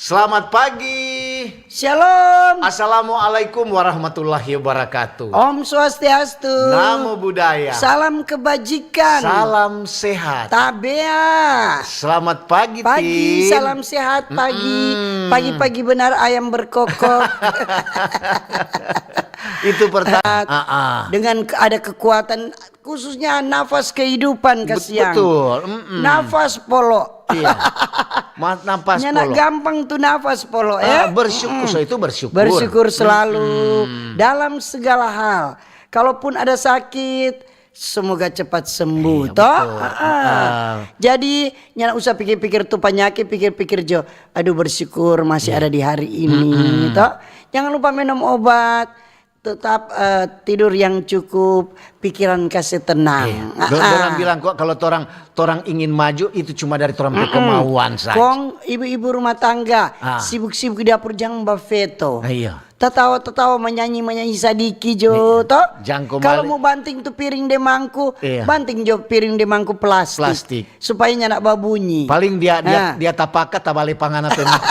Selamat pagi. Shalom. Assalamualaikum warahmatullahi wabarakatuh. Om Swastiastu. Namo Buddhaya. Salam kebajikan. Salam sehat. Tabea. Selamat pagi, Pagi, Tin. salam sehat pagi. Pagi-pagi benar ayam berkokok. Itu pertama. Dengan ada kekuatan khususnya nafas kehidupan kasihan. Betul. Nafas polo. Iya. Nafas Nyanak polo. gampang tuh nafas polo ya. Bersyukur, so itu bersyukur. Bersyukur selalu dalam segala hal. Kalaupun ada sakit, semoga cepat sembuh. Iya, toh. betul. Jadi nyanak usah pikir-pikir tuh penyakit, pikir-pikir jo. Aduh bersyukur masih ada di hari ini. Toh. Jangan lupa minum obat. Tetap tidur yang cukup, pikiran kasih tenang. Orang bilang kok kalau torang ingin maju itu cuma dari torang kemauan saja. Kong ibu-ibu rumah tangga sibuk-sibuk di dapur jangan veto. Iya. Tertawa-tertawa menyanyi sadiki jo toh. Jangko Kalau male- mau banting tuh piring de mangku, Iya. banting jo piring de mangku plastik. Supaya nyanak babunyi. Paling dia tapaka tabali pangana tenak.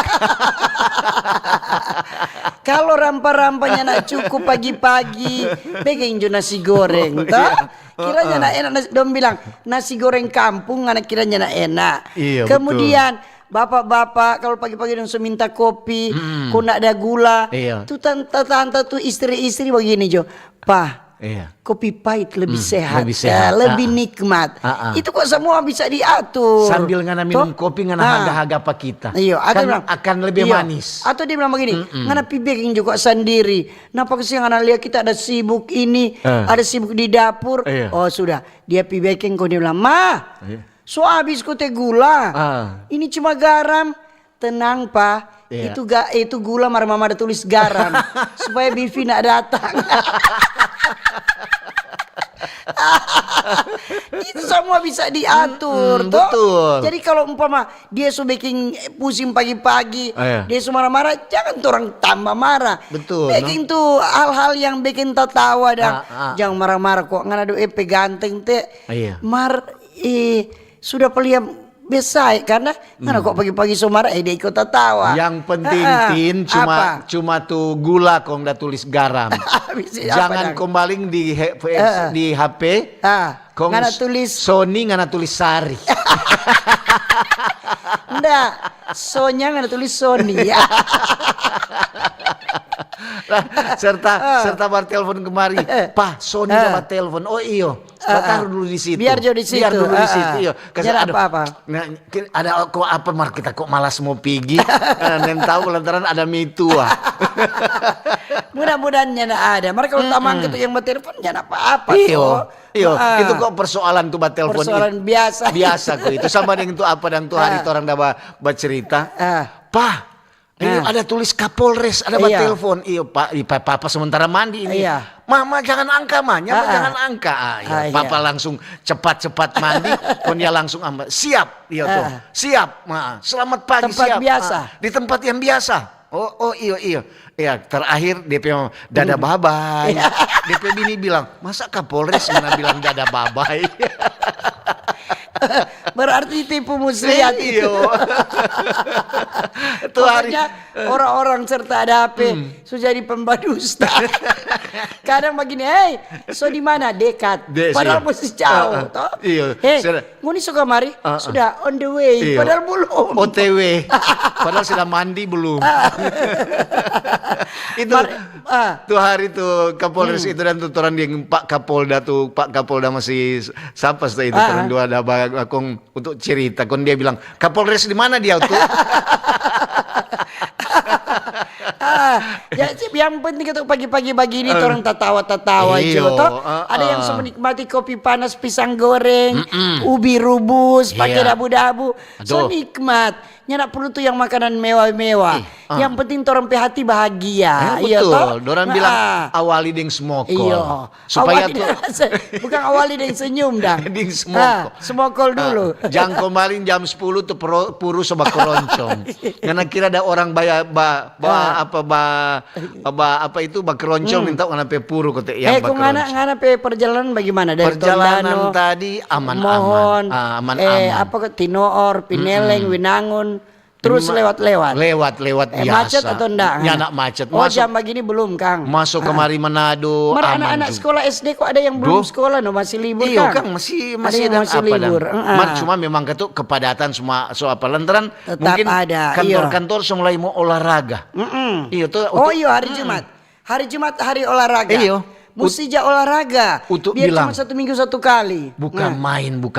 Kalau rampa-rampanya nak cukup pagi-pagi, bikin jo nasi goreng, toh? Kiranya nak enak, dong bilang nasi goreng kampung, anak kiranya nak enak. Iya, Kemudian bapak-bapak kalau pagi-pagi dong minta kopi, kok nak ada gula, Iya. tuh tante-tante tuh istri-istri begini jo, Pak. Iya. Kopi pahit lebih sehat, lebih sehat. lebih nikmat. Itu kok semua bisa diatur. Sambil ngana minum Toh? kopi ngana haga-haga pak kita. Iya, atau bilang, akan lebih iya. manis. Atau dia bilang begini, ngana pibeking juga sendiri. Napa sih ngana lihat kita ada sibuk ini, ada sibuk di dapur. Iya. Oh sudah, dia pibeking kok dia bilang, "Ma, so habis ku teh gula. Ini cuma garam." Tenang, Pak. Iya. Itu gula mama ada tulis garam supaya Bivi nak datang. Itu semua bisa diatur toh. betul. Jadi kalau umpama dia sudah bikin pusing pagi-pagi, dia sudah marah-marah, jangan orang tambah marah. Betul, Bikin tuh hal-hal yang bikin tertawa dan jangan marah-marah kok ngana do EP ganteng teh. Iya. Sudah pelia besar karena ngana kok pagi-pagi so marah dia ikut tertawa. Yang penting Tin cuma tuh gula kong dah tulis garam. Jangan kembali di HP. Kong ngana tulis Sony ngana tulis Sari. Nggak, Sonya ngana tulis Sony. serta bar telepon kemari. Pak, Sony dapat telepon. Oh iyo. Taruh dulu di situ. Biar jauh di situ. Biar dulu di situ. Iyo. Biar apa-apa. Nah, ada kok apa mar kita kok malas mau pergi. Dan tahu lantaran ada mitua. Mudah-mudahan nyana ada. Mereka kalau tamang gitu yang bertelepon nyana apa-apa. Iyo. Itu kok persoalan tuh bat telepon. Persoalan biasa. Biasa kok itu. Sama dengan itu apa dan tuh hari itu orang dah bercerita. Pak. Ada tulis Kapolres, ada telepon. Iyo Pak, Papa sementara mandi ini. Iya. Mama jangan angka jangan angka. Papa langsung cepat-cepat mandi, kon dia langsung siap, iya tuh. Siap, selamat pagi Tempat siap. biasa. Di tempat yang biasa. Oh iyo. Ya terakhir DP dada babai. DP bini bilang, masa Kapolres mana bilang dada babai? Berarti tipu muslihat itu. Pokoknya orang-orang serta ada HP sudah jadi pembadusta. Kadang begini, so di mana dekat, padahal mesti jauh, toh. Nguni suka mari, sudah on the way, padahal belum. OTW, padahal sudah mandi belum. Itu tuh hari tuh Kapolres itu dan tutoran yang Pak Kapolda masih siapa setelah itu kan dua ada akong untuk cerita kon dia bilang Kapolres di mana dia tuh. Ya, yang penting itu pagi-pagi begini orang tertawa-tertawa aja toh. Ada yang menikmati kopi panas, pisang goreng, ubi rebus, pakai dabu-dabu. So nikmat. Nyanak perlu tuh yang makanan mewah-mewah. Yang penting orang hati bahagia. Betul. Dorang bilang awali ding smokol. Iya. Supaya awali tuh bukan awali ding senyum dah. ding smokol. Smokol dulu. Jangan kemarin jam 10 tuh puru soba keroncong. Karena kira ada orang apa itu keroncong minta ngana pe puru kote yang kung ngana pe perjalanan bagaimana dari perjalanan Tondano, tadi aman-aman. Mohon, Aman-aman. apa ke Tinoor, Pineleng, Winangun. Terus lewat-lewat. Lewat biasa. Macet atau enggak? Ya, nak macet. Oh, jam begini belum, Kang. Masuk kemari Manado, Mar aman anak-anak juga. sekolah SD kok ada yang belum sekolah, no masih libur, Iya Kang. Kang, masih Ada yang dan masih apa dan. libur. Cuma memang ketuk kepadatan semua so apa lantaran Tetap mungkin ada, kantor-kantor mulai mau olahraga. Iya tuh. Oh iya, hari Jumat. Hari Jumat hari olahraga. Iya. Mesti olahraga. Untuk Biar bilang. cuma 1 minggu 1 kali. Bukan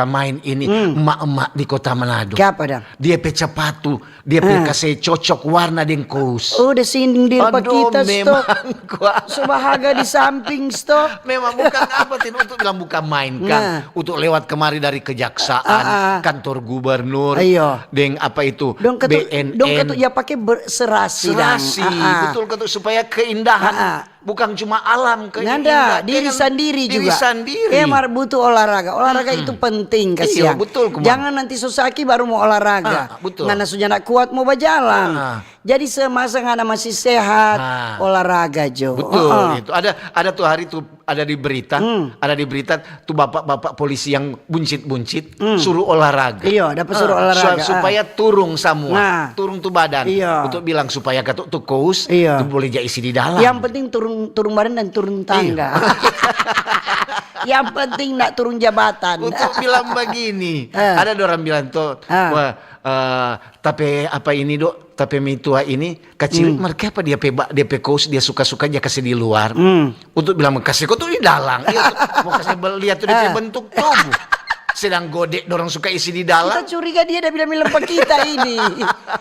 main ini emak-emak di kota Manado. Kenapa, Dang? Dia pe sepatu, dia pe kasih cocok warna dengan kaos. Oh, udah sindir pak kita, memang gua. Sebahaga di samping, stop. Memang bukan apa tin untuk bilang bukan main kan. Untuk lewat kemari dari kejaksaan, kantor gubernur, Iya. dengan apa itu Dong ketuk, BNN. dong ketuk ya pakai serasi, Dang. Serasi, betul ketuk supaya keindahan bukan cuma alam Nanda, diri sendiri juga. Diri sendiri. Emang butuh olahraga. Olahraga itu penting, kasihan. Iya, betul, Kumang. Jangan nanti susaki baru mau olahraga. Betul. Karena sudah nak kuat mau berjalan. Jadi semasa ngana masih sehat, olahraga Jo. Betul itu. Ada tuh hari tuh ada di berita, tuh bapak-bapak polisi yang buncit-buncit suruh olahraga. Iya, dapat suruh olahraga. Supaya turun semua. Nah. Turun tuh badan. Iya. Untuk bilang supaya katuk tuh kaos Iya. tuh boleh jadi isi di dalam. Yang penting turun badan dan turun tangga. Yang penting nak turun jabatan. Untuk bilang begini, ada orang bilang tuh, wah, tapi apa ini dok, tapi mitua ini kecil, mereka apa dia pe kaos dia suka-suka dia kasih di luar. Untuk bilang kasih kau tuh di dalam, iya, mau kasih lihat tuh dia bentuk tubuh. Sedang godek dorong suka isi di dalam. Kita curiga dia dah bilang pak kita ini.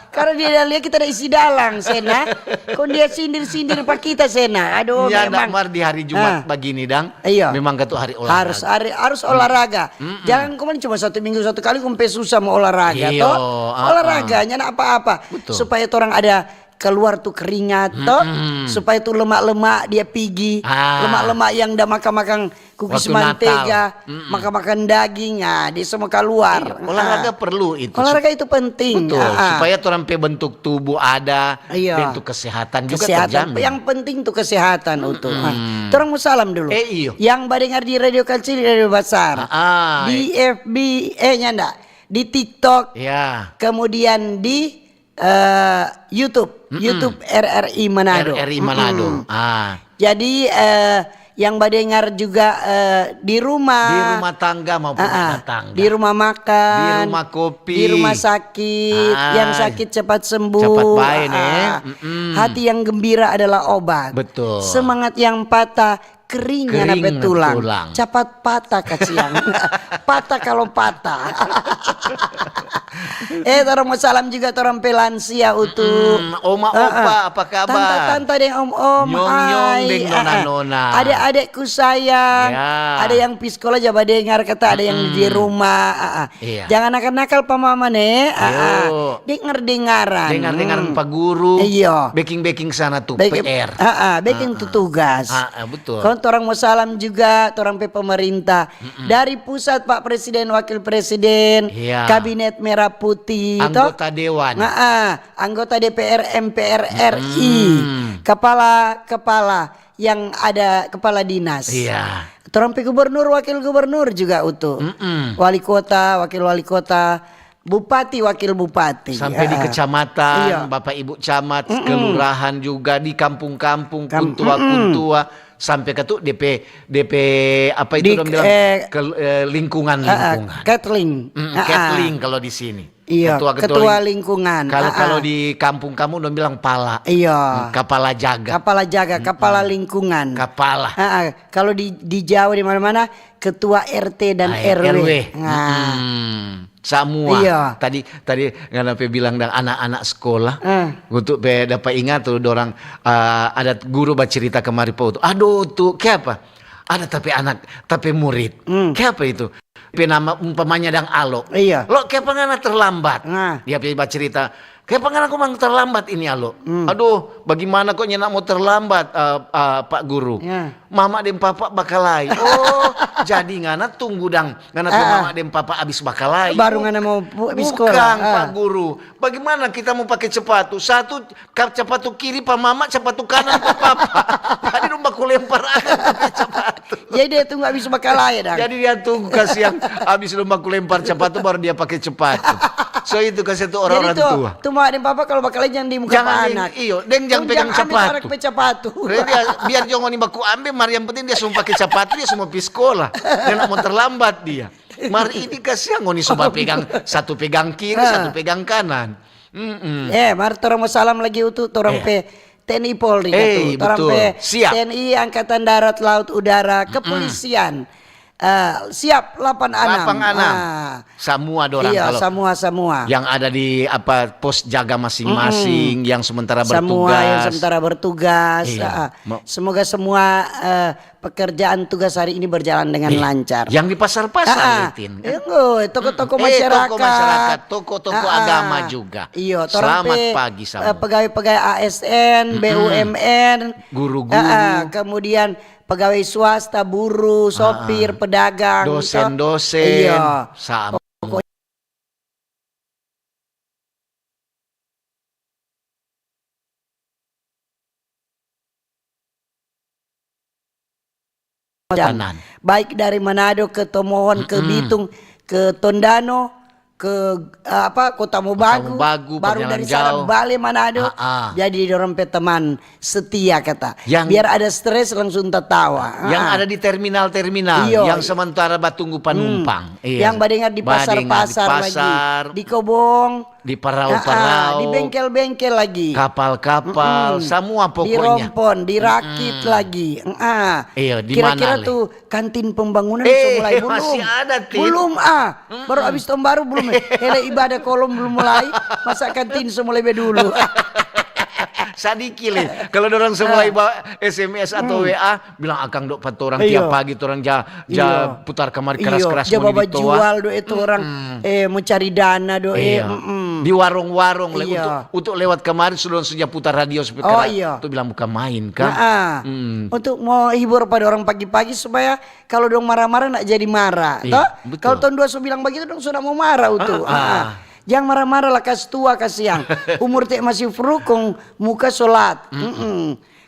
Karena dia dah lihat kita ada isi dalam, Sena. Kok dia sindir-sindir pak kita, Sena. Aduh, Ya, memang. mar di hari Jumat begini dang. Iya. Memang ketua hari olahraga. Harus olahraga. Jangan kemarin cuma 1 minggu 1 kali kumpe susah mau olahraga. Iya, Toh olahraganya nak apa-apa. Supaya orang ada keluar tuh keringat toh supaya tuh lemak-lemak dia pergi lemak-lemak yang dah makan-makan kukis Waktu mantega makan-makan daging dia semua keluar. Iya, olahraga perlu itu. Olahraga itu penting. Betul, supaya orang pe bentuk tubuh ada, Iya. bentuk kesehatan juga terjamin. Yang penting tuh kesehatan utuh. Orang mau salam dulu. Iyo. Yang badengar di radio kecil, radio besar, di FB, nyanda, di TikTok, Ya. kemudian di YouTube, YouTube RRI Manado. RRI Manado. Jadi yang badengar juga di rumah. Di rumah tangga maupun rumah tangga. Di rumah makan, Di rumah kopi. di rumah sakit, yang sakit cepat sembuh. Cepat baik, Hati yang gembira adalah obat. Betul. Semangat yang patah keringnya Kering nape tulang. tulang. Cepat patah kasihan. Patah kalau patah. Orang mau salam juga orang pelansia utuh. Oma opa apa kabar? Tante-tante deng om-om. Nyong-nyong hai. deng nona-nona. Adik-adikku sayang. Ya. Ada yang pi sekolah jaba dengar kata ada yang di rumah. Iya. Jangan nakal-nakal pamama nih. Ayo. Dengar-dengaran. Dengar Pak Guru. Iya. Baking sana tuh Baking- PR. baking tuh tugas. Betul. Kalau orang mau salam juga, orang pe pemerintah dari pusat Pak Presiden, Wakil Presiden, Iya. Kabinet Merah Putih, Anggota Dewan. anggota DPR, MPR RI, kepala yang ada kepala dinas. Iya. Orang pe gubernur, wakil gubernur juga utuh, wali kota, wakil wali kota. Bupati, wakil bupati. Sampai di kecamatan, Iya. Bapak Ibu camat, kelurahan juga di kampung-kampung, kuntua, sampai ke tuh DP apa itu dong bilang lingkungan. Catling. Catling kalau di sini. Iya, ketua lingkungan. Kalau di kampung kamu dong bilang pala. Iya. Kepala jaga. Kepala lingkungan. Kepala. Kalau di Jawa di mana-mana ketua RT dan RW. Semua. Iya. Tadi nggak dapat bilang dan anak-anak sekolah. Untuk dapat ingat tuh orang ada guru bercerita kemarin tuh. Aduh tuh kayak apa? Ada tapi murid. Kayak apa itu? Nama umpamanya dang alo. Iya. Lo kayak pengana terlambat. Dia bercerita. Kayak pengen aku mang terlambat ini alo. Aduh, bagaimana kok nyenak mau terlambat Pak Guru? Mama dan papa bakalai. Oh, jadi ngana tunggu dang. Ngana tuh mama dan papa abis bakalai. Baru ngana mau habis sekolah. Bukan Pak Guru. Bagaimana kita mau pakai sepatu? Satu sepatu kiri Pak Mama, sepatu kanan Pak Papa. Tadi rumah ku lempar akan pakai sepatu. Jadi dia tunggu habis bakalai dang. Jadi dia tunggu kasihan habis rumah ku lempar sepatu baru dia pakai sepatu. So itu kasih tuh orang-orang tua. Tuh mama dan papa kalau bakal jangan di muka Jangan anak. iyo, deng jangan pegang sepatu. Sepatu. Biar jangan nih baku ambil, mari yang penting dia semua pakai sepatu, dia semua pergi sekolah. Dia nak mau terlambat dia. Mari ini kasihan ngoni semua pegang, satu pegang kiri, satu pegang kanan. Mari torang mau salam lagi untuk torang pe TNI Polri torang betul. pe Siap. TNI Angkatan Darat Laut Udara Kepolisian. Siap 86. Semua dorang Iya, kalau semua. yang ada di pos jaga masing-masing, yang sementara Semua yang bertugas. sementara bertugas. Iya. Semoga semua pekerjaan tugas hari ini berjalan dengan lancar. Yang di pasar-pasar, Litin. Toko-toko masyarakat. Toko-toko agama juga. Iya, Selamat pagi semua. Pegawai-pegawai ASN, BUMN, Guru-guru. kemudian pegawai swasta, buruh, sopir, pedagang, Dosen-dosen. Iya. Sama. Kanan. Baik dari Manado ke Tomohon, ke Bitung, ke Tondano, ke Kota Mobagu, baru perjalanan dari sana jauh. balik Manado. Jadi dorong pe teman setia kata. Biar ada stres langsung tertawa. Yang ada di terminal-terminal, Iyo. yang sementara batunggu penumpang. Iya. Yang badengar di pasar-pasar lagi, di Kobong, di parau-parau, di bengkel-bengkel lagi, kapal-kapal, semua di pokoknya. Rompon, di Rakit lagi. Iya, di Kira-kira mana, Le? tuh kantin pembangunan sudah mulai belum? masih ada, Tin. Belum baru habis tahun baru belum. Hele ibadah kolom belum mulai, masa kantin sudah mulai dulu. Sadiki le. Kalau orang semula SMS atau WA bilang akang dok pat orang tiap pagi orang putar kamar keras-keras Iya, mau coba ditoa. jual do itu orang mencari dana do Di warung-warung le Iya. untuk lewat kemarin sudah putar radio seperti itu bilang bukan main kan. Untuk mau hibur pada orang pagi-pagi supaya kalau dong marah-marah nak jadi marah. Iya, Toh? betul. Kalau tahun 2 bilang begitu dong sudah mau marah itu. Jangan marah-marah lah kas tua kasihan. Umur teh masih frukung muka sholat.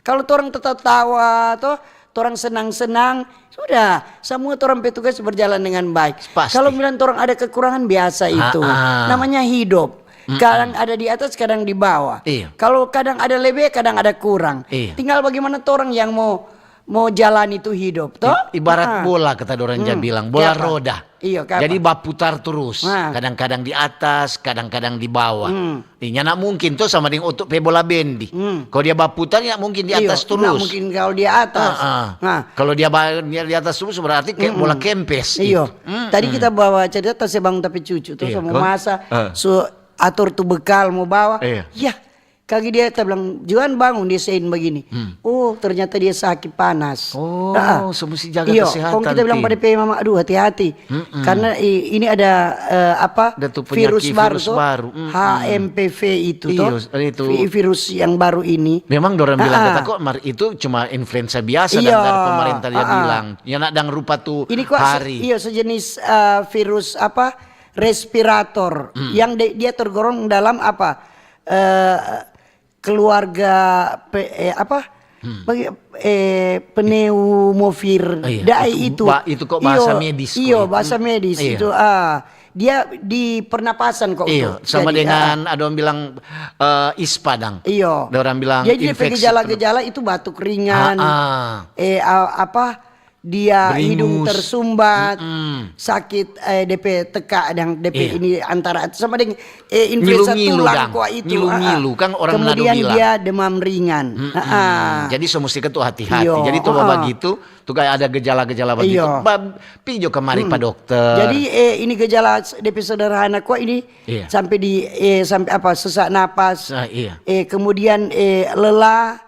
Kalau orang tetap tawa toh, orang senang-senang, sudah semua orang petugas berjalan dengan baik. Pasti. Kalau bilang orang ada kekurangan biasa itu. Namanya hidup. Kadang ada di atas, kadang di bawah. Iya. Kalau kadang ada lebih, kadang ada kurang. Iya. Tinggal bagaimana orang yang mau jalan itu hidup, toh? Ibarat bola kata Doranja bilang, bola Iya, Pak. roda. Iya, kapan? Jadi berputar terus. Nah. Kadang-kadang di atas, kadang-kadang di bawah. Ini nak mungkin tuh sama dengan untuk bola bendi. Kalau dia berputar ya mungkin di atas Iya, terus. nggak mungkin kalau di atas. Nah, Kalau dia di atas terus berarti kayak bola kempes. iya. gitu. Tadi kita bawa cerita saya bangun tapi cucu tuh Iya, sama kok? masa atur tuh bekal mau bawa. Iya. Ya, kaki dia kita bilang, "Juan bangun dia sein begini." Oh, ternyata dia sakit panas. Oh, mesti jaga Iya, kesehatan. kalau kita bilang pada PM mama, aduh hati-hati. Karena ini ada Ada tuh virus penyakit, baru virus tuh, baru. HMPV itu Iya, tuh. itu. Virus yang baru ini. Memang Doran bilang kata kok itu cuma influenza biasa Iya. dan dari pemerintah dia bilang. Ya nak dang rupa tuh Ini kok hari. iya sejenis virus respirator yang dia tergolong dalam keluarga pneumofir dai itu. Itu kok bahasa medis. Iya, bahasa medis Iya. itu. Dia di pernapasan kok. Iya, sama Jadi, dengan ada orang bilang ISPA dang. Iya. Ada orang bilang jadi infeksi. gejala-gejala itu batuk ringan. Dia Beringus. hidung tersumbat, sakit DP teka dan DP ini antara sama dengan influenza Ngilu-ngilu, tulang Dang. kok itu. Ngilu-ngilu, kan orang Manado Kemudian bilang. dia demam ringan. Jadi semesti tuh hati-hati. Iya. Jadi tuh begitu, tuh kayak ada gejala-gejala begitu. Iya. Pijo kemari Pak Dokter. Jadi ini gejala DP sederhana kok ini Iya. sampai sampai sesak napas. Iya. Kemudian lelah.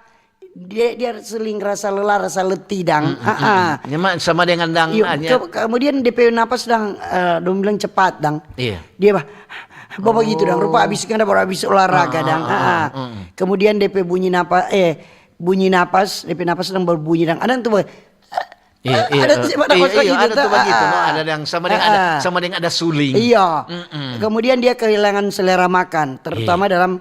Dia seling rasa lelah, rasa letih dang. Sama dengan dang. Iya, kemudian DP napas dang, dong bilang cepat dang. Iya. Dia bawa gitu dang. Rupa habis kan baru habis olahraga dang. Kemudian DP bunyi napas, DP napas sedang berbunyi dang. Ada tuh. Ada tuh ada tuh begitu. Ada yang sama dengan ada suling. Iya. Kemudian dia kehilangan selera makan, terutama dalam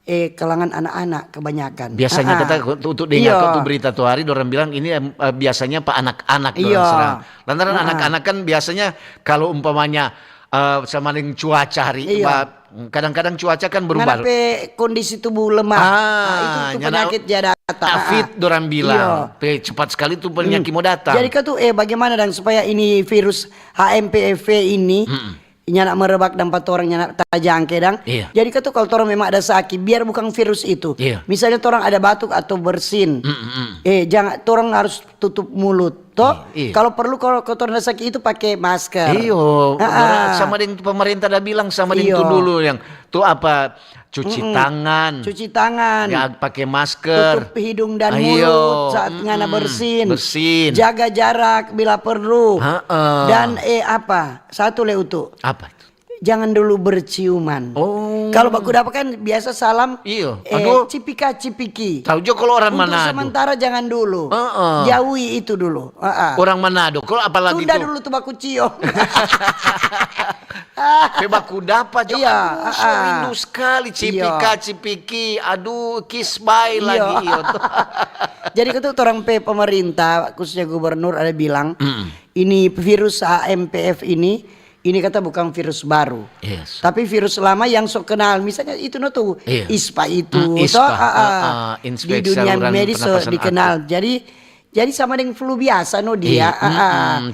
kalangan anak-anak kebanyakan. Biasanya kita untuk dengar tuh berita tuh hari orang bilang ini biasanya Pak anak-anak dorang serang. Lantaran anak-anak kan biasanya kalau umpamanya sama dengan cuaca hari Kadang-kadang cuaca kan berubah. Ngana kondisi tubuh lemah. Itu penyakit dia datang. Fit dorang bilang. Cepat sekali tuh penyakit mau datang. Jadi kan tuh bagaimana dan supaya ini virus HMPV ini nyana merebak dan 4 orang nyana tajangke dang. Jadi kan tuh kalau orang memang ada sakit biar bukan virus itu. Misalnya orang ada batuk atau bersin. Jangan orang harus tutup mulut. Kalau perlu kalau orang ada sakit itu pakai masker. Sama dengan pemerintah dah bilang sama dengan itu dulu yang tuh apa cuci tangan. Cuci tangan. Ya pakai masker. Tutup hidung dan mulut saat ngana bersin. Jaga jarak bila perlu. Dan apa? Satu leutu. Apa itu? Jangan dulu berciuman. Kalau baku dapat kan biasa salam. Cipika cipiki. Tahu juga kalau orang Untuk Manado. sementara jangan dulu. Jauhi itu dulu. Orang Manado. Kalau apalagi tunda dulu tuh baku cium. Baku dapat juga. Rindu sekali cipika cipiki. Aduh kiss bye lagi. Jadi itu orang pemerintah khususnya gubernur ada bilang ini virus HMPV ini kata bukan virus baru, tapi virus lama yang sok kenal. Misalnya itu tuh ISPA itu, di dunia medis dikenal. Jadi sama dengan flu biasa dia.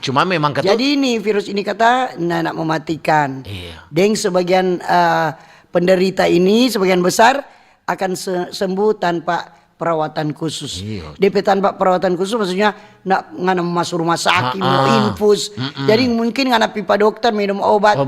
Cuma memang kata. Jadi ini virus ini kata nak mematikan. Dan sebagian penderita ini sebagian besar akan sembuh tanpa perawatan khusus. DP tanpa perawatan khusus maksudnya ngana masuk rumah sakit mau infus. Jadi mungkin ngana pipa dokter minum obat.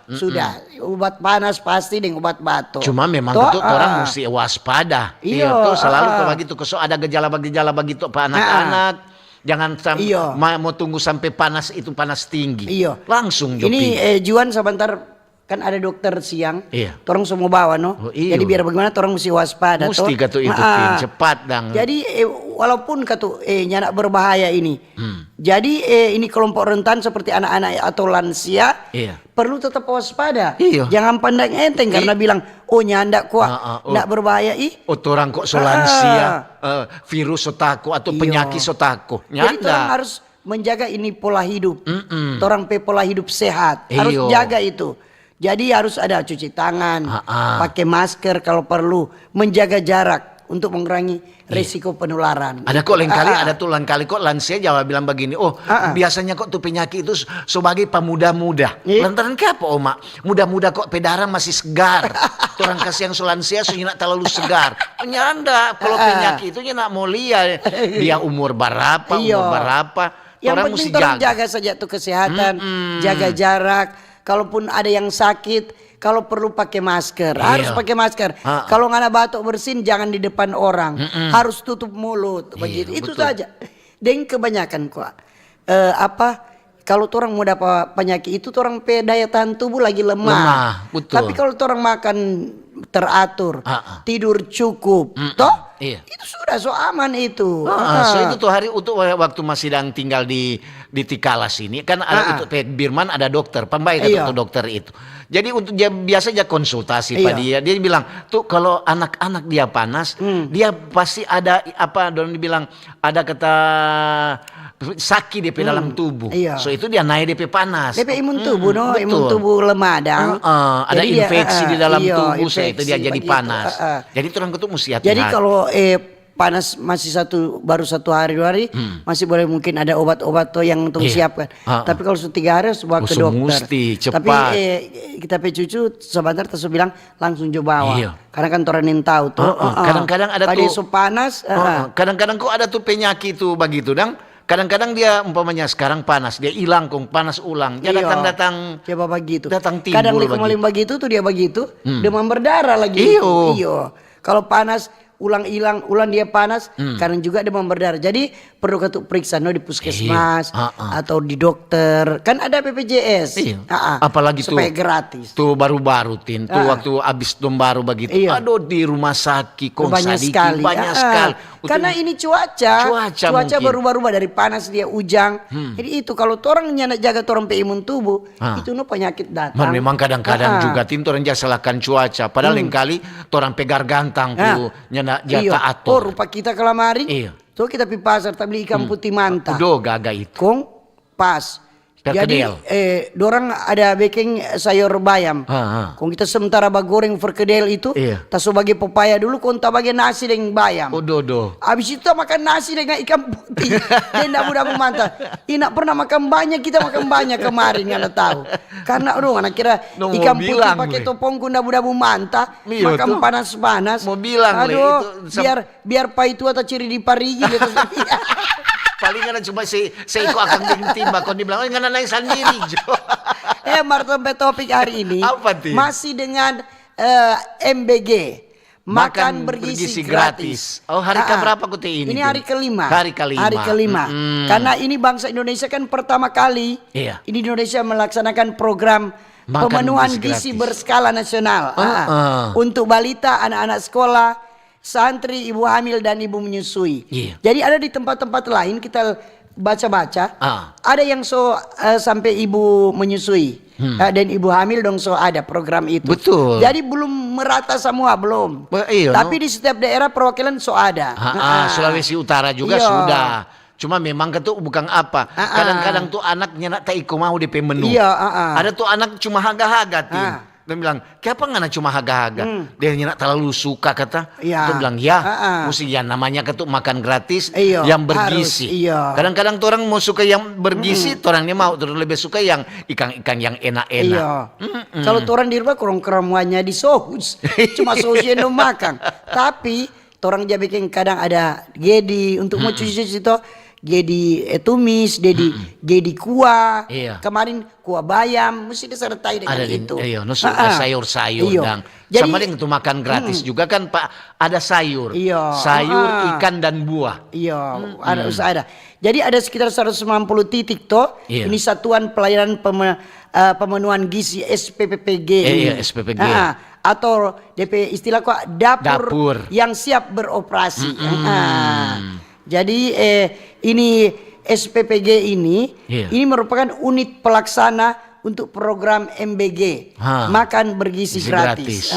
Sudah obat panas pasti dengan obat batuk. Cuma memang itu orang mesti waspada. Itu selalu kalau begitu ada gejala-gejala begitu pak anak-anak. Jangan sampai mau tunggu sampai panas itu panas tinggi. Langsung Jopi. Ini Juan sebentar kan ada dokter siang, orang semua bawa jadi biar bagaimana orang mesti waspada. Mesti katu ikutin cepat dang. Jadi walaupun katu nyana berbahaya ini, jadi ini kelompok rentan seperti anak-anak atau lansia perlu tetap waspada. Jangan pandang enteng karena bilang nyanda kok ndak berbahaya orang kok lansia virus sotako atau penyakit sotako. Jadi orang harus menjaga ini pola hidup. Orang pola hidup sehat harus jaga itu. Jadi harus ada cuci tangan, pakai masker kalau perlu, menjaga jarak untuk mengurangi risiko penularan. Ada kok lain kali kok lansia Jawa bilang begini, biasanya kok tuh penyakit itu sebagai pemuda-muda. Lantaran apa Oma? Muda-muda kok pedarang masih segar. Orang kasih yang lansia sudah terlalu segar. Nyanda kalau penyakit itu nak mau lihat dia umur berapa. Yang orang penting jaga saja tuh kesehatan, jaga jarak. Kalaupun ada yang sakit, kalau perlu pakai masker, harus pakai masker. Kalau nggak ada batuk bersin, jangan di depan orang, harus tutup mulut, begitu. Itu saja. Dan kebanyakan kok, kalau orang mau dapat penyakit itu, orang daya tahan tubuh lagi lemah. Tapi kalau orang makan teratur, tidur cukup, itu sudah so aman itu. So itu tuh hari untuk waktu masih tinggal di Tikalas ini kan ada untuk Birman ada dokter, pembaik atau dokter itu. Jadi untuk dia biasa aja konsultasi pak dia bilang tuh kalau anak-anak dia panas, dia pasti ada don dibilang ada kata sakit DP dalam tubuh. So itu dia naik DP panas. DP imun tubuh imun tubuh lemah dang. Ada infeksi di dalam tubuh, so itu dia jadi panas. Jadi orang itu mesti hati-hati. Jadi kalau panas masih baru 1 hari 2 hari masih boleh mungkin ada obat-obat yang untuk siapkan. Tapi kalau 3 hari harus bawa ke dokter. Mesti cepat. Tapi kita cucu sebentar terus bilang langsung coba bawa. Karena kan orang tahu tuh. Kadang-kadang ada tuh. So panas. Kadang-kadang kok ada tuh penyakit tuh begitu dang. Kadang-kadang dia umpamanya sekarang panas, dia hilang kong panas ulang. Dia datang coba begitu. Datang timbul. Kadang kemarin begitu tuh dia begitu, demam berdarah lagi. Kalau panas ulang dia panas karena juga demam berdarah. Jadi perlu ketuk periksa di puskesmas atau di dokter. Kan ada BPJS. Apalagi supaya gratis. Tuh baru-baru tuh waktu habis baru begitu. Aduh di rumah sakit banyak sekali. Karena ini cuaca berubah-ubah dari panas dia ujang. Jadi itu kalau orang nyana jaga orang imun tubuh itu penyakit datang. Memang kadang-kadang juga orang jangan salahkan cuaca. Padahal lain kali orang pegar gantang tuh nyana jata atur. Rupa kita kelamarin. So kita pi pasar tak beli ikan putih mantah. Gaga itu. Kong pas Jadi dorang ada baking sayur bayam. Kung kita sementara bagoreng perkedel itu, tak so bagi pepaya dulu, kung tak bagi nasi dengan bayam. Habis itu makan nasi dengan ikan putih. Dan dabu-dabu mantap. Ina pernah makan banyak, kita makan banyak kemarin, nggak tahu. Karena anak kira ikan putih pakai topong kung dabu-dabu mantap, makan panas-panas. Mau bilang aduh, biar itu atau ciri di parigi. Paling kan cuma seiko akan timba kon dibilang nggak naik sendiri Jo. Martompe topik hari ini masih dengan MBG makan bergizi gratis. Oh, hari keberapa kute ini? Ini hari kelima. Hari kelima. Karena ini bangsa Indonesia kan pertama kali ini Indonesia melaksanakan program pemenuhan gizi berskala nasional untuk balita, anak-anak sekolah, santri, ibu hamil dan ibu menyusui. Jadi ada di tempat-tempat lain kita baca-baca, ada yang sampai ibu menyusui dan ibu hamil dong ada program itu. Betul. Jadi belum merata semua belum. Tapi di setiap daerah perwakilan ada. Sulawesi Utara juga sudah. Cuma memang ketuk bukan apa. Kadang-kadang tuh anaknya nak tak iko mau DP menu. Ada tuh anak cuma haga-haga dia bilang, kenapa nggak cuma haga-haga? Dia nak terlalu suka kata. Dia bilang, mesti ya namanya ketuk makan gratis yang bergizi. Kadang-kadang orang mau suka yang bergizi, orangnya mau terus lebih suka yang ikan-ikan yang enak-enak. Kalau orang di rumah kurang keremuannya di saus, cuma sausnya no makan. Tapi orang dia bikin kadang ada gedi untuk mau cuci itu. Jadi tumis, jadi kuah. Kemarin kuah bayam mesti disertai dengan itu. Sayur-sayur dan sama dengan itu makan gratis juga kan Pak, ada sayur. Sayur, ikan dan buah. Ada. Jadi ada sekitar 190 titik toh. Ini satuan pelayanan pemenuhan gizi SPPPG. SPPG. Atau DP istilah kok dapur yang siap beroperasi. Jadi ini SPPG ini merupakan unit pelaksana untuk program MBG makan bergizi gratis.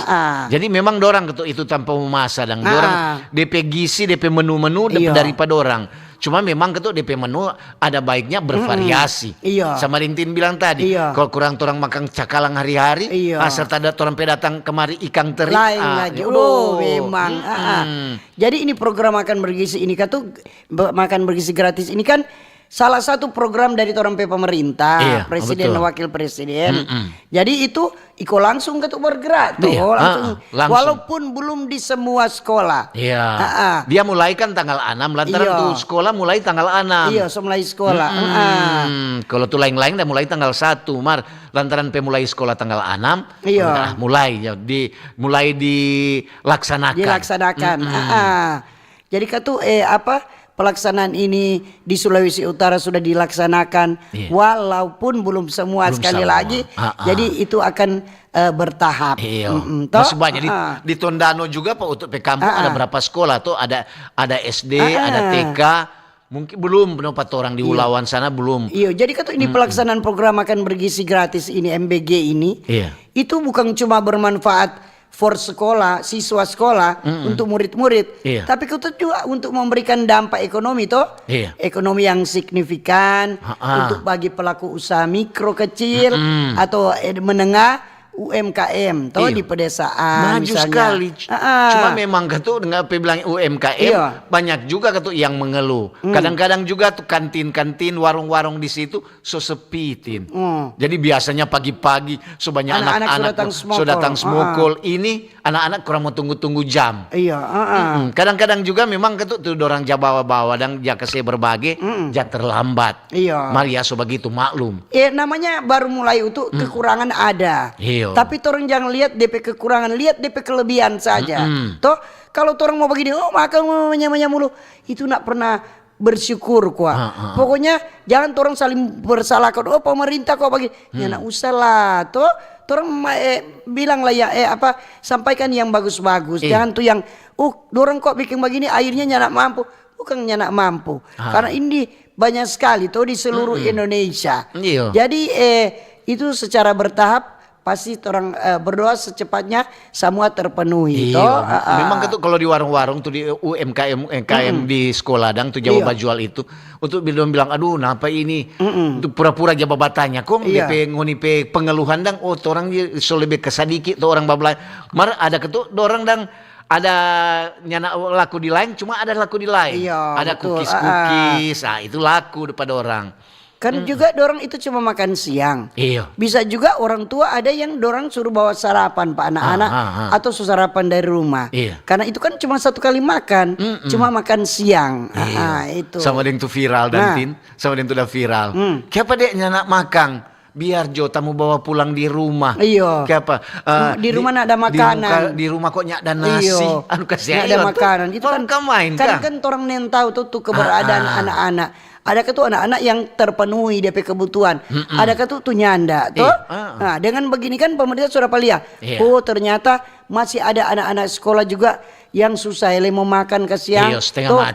Jadi memang dorang itu tanpa memasak dan dorang DP gizi DP menu-menu daripada orang. Cuma memang ketuk DP menu ada baiknya bervariasi. Sama Lintin bilang tadi, kalau kurang orang makan cakalang hari-hari, serta ada orang datang kemari ikan teri. Lain lagi. Memang. Jadi ini program makan bergizi ini makan bergizi gratis ini kan salah satu program dari orang pemerintah, presiden dan wakil presiden. Jadi itu iko langsung ketuk bergerak tuh, langsung. Walaupun belum di semua sekolah. Dia mulai kan tanggal 6 lantaran tuh sekolah mulai tanggal 6. Mulai sekolah. Kalau tuh lain-lain dah mulai tanggal 1, lantaran mulai sekolah tanggal 6. Mulai dilaksanakan. Jadi katu pelaksanaan ini di Sulawesi Utara sudah dilaksanakan walaupun belum semua sekali lagi. Jadi itu akan bertahap. Masih banyak di Tondano juga Pak untuk kampung ada berapa sekolah tuh ada SD, ada TK. Mungkin belum pendapat orang di Ulawan sana belum. Jadi kata ini pelaksanaan program makan bergizi gratis ini MBG ini itu bukan cuma bermanfaat for sekolah, siswa sekolah untuk murid-murid, tapi kita juga untuk memberikan dampak ekonomi toh, ekonomi yang signifikan untuk bagi pelaku usaha mikro kecil atau menengah. UMKM toh di pedesaan maju misalnya. Sekali. Cuma memang ketuk dengan bilang UMKM banyak juga ketuk yang mengeluh. Kadang-kadang juga tuh kantin-kantin, warung-warung di situ sepitin. Jadi biasanya pagi-pagi sebanyak anak-anak sudah datang semukul. Ini anak-anak kurang mau tunggu-tunggu jam. Kadang-kadang juga memang ketuk tuh orang bawa-bawa dan jaka saya berbagi, terlambat. Maria so begitu maklum. Namanya baru mulai itu kekurangan ada. Tapi orang jangan lihat DP kekurangan, lihat DP kelebihan saja. Toh kalau orang mau begini, makan menyamanya mulu, itu nak pernah bersyukur kuah. Pokoknya jangan orang saling bersalahkan. Pemerintah kok begini, ya nak usah lah. Toh orang bilang lah sampaikan yang bagus-bagus. Jangan tuh yang dorang kok bikin begini, akhirnya nyanak mampu. Bukan nyanak mampu, karena ini banyak sekali toh di seluruh Indonesia. Jadi itu secara bertahap pasti orang berdoa secepatnya semua terpenuhi. Iya. Memang itu kalau di warung-warung tuh di UMKM di sekolah dang tuh Jawa Bajual itu untuk bilang aduh napa ini untuk pura-pura jawab batanya kong DP ngoni pe pengeluhan dang orang so lebih kesadiki tuh orang babla mar ada ketu orang dang ada nyana laku di lain cuma ada laku di lain. Iya, ada betul. cookies itu laku pada orang. Kan juga dorang itu cuma makan siang. Iya. Bisa juga orang tua ada yang dorang suruh bawa sarapan Pak anak-anak atau sarapan dari rumah. Iya. Karena itu kan cuma satu kali makan, cuma makan siang. Itu. Sama dengan itu viral dan tin, sama dengan itu udah viral. Kenapa dia nyana makan? Biar Jo tamu bawa pulang di rumah. Iya. Kenapa? Di rumah ada makanan. Di rumah kok nyak ada nasi. Iyo. Anu kasih ada makanan. Itu kan main kan orang nen tahu tuh keberadaan anak-anak. Ada tuh anak-anak yang terpenuhi DP kebutuhan. Ada tuh nyanda tuh. Nah, dengan begini kan pemerintah sudah lihat. Oh, ternyata masih ada anak-anak sekolah juga yang susah mau makan ke siang. Iya,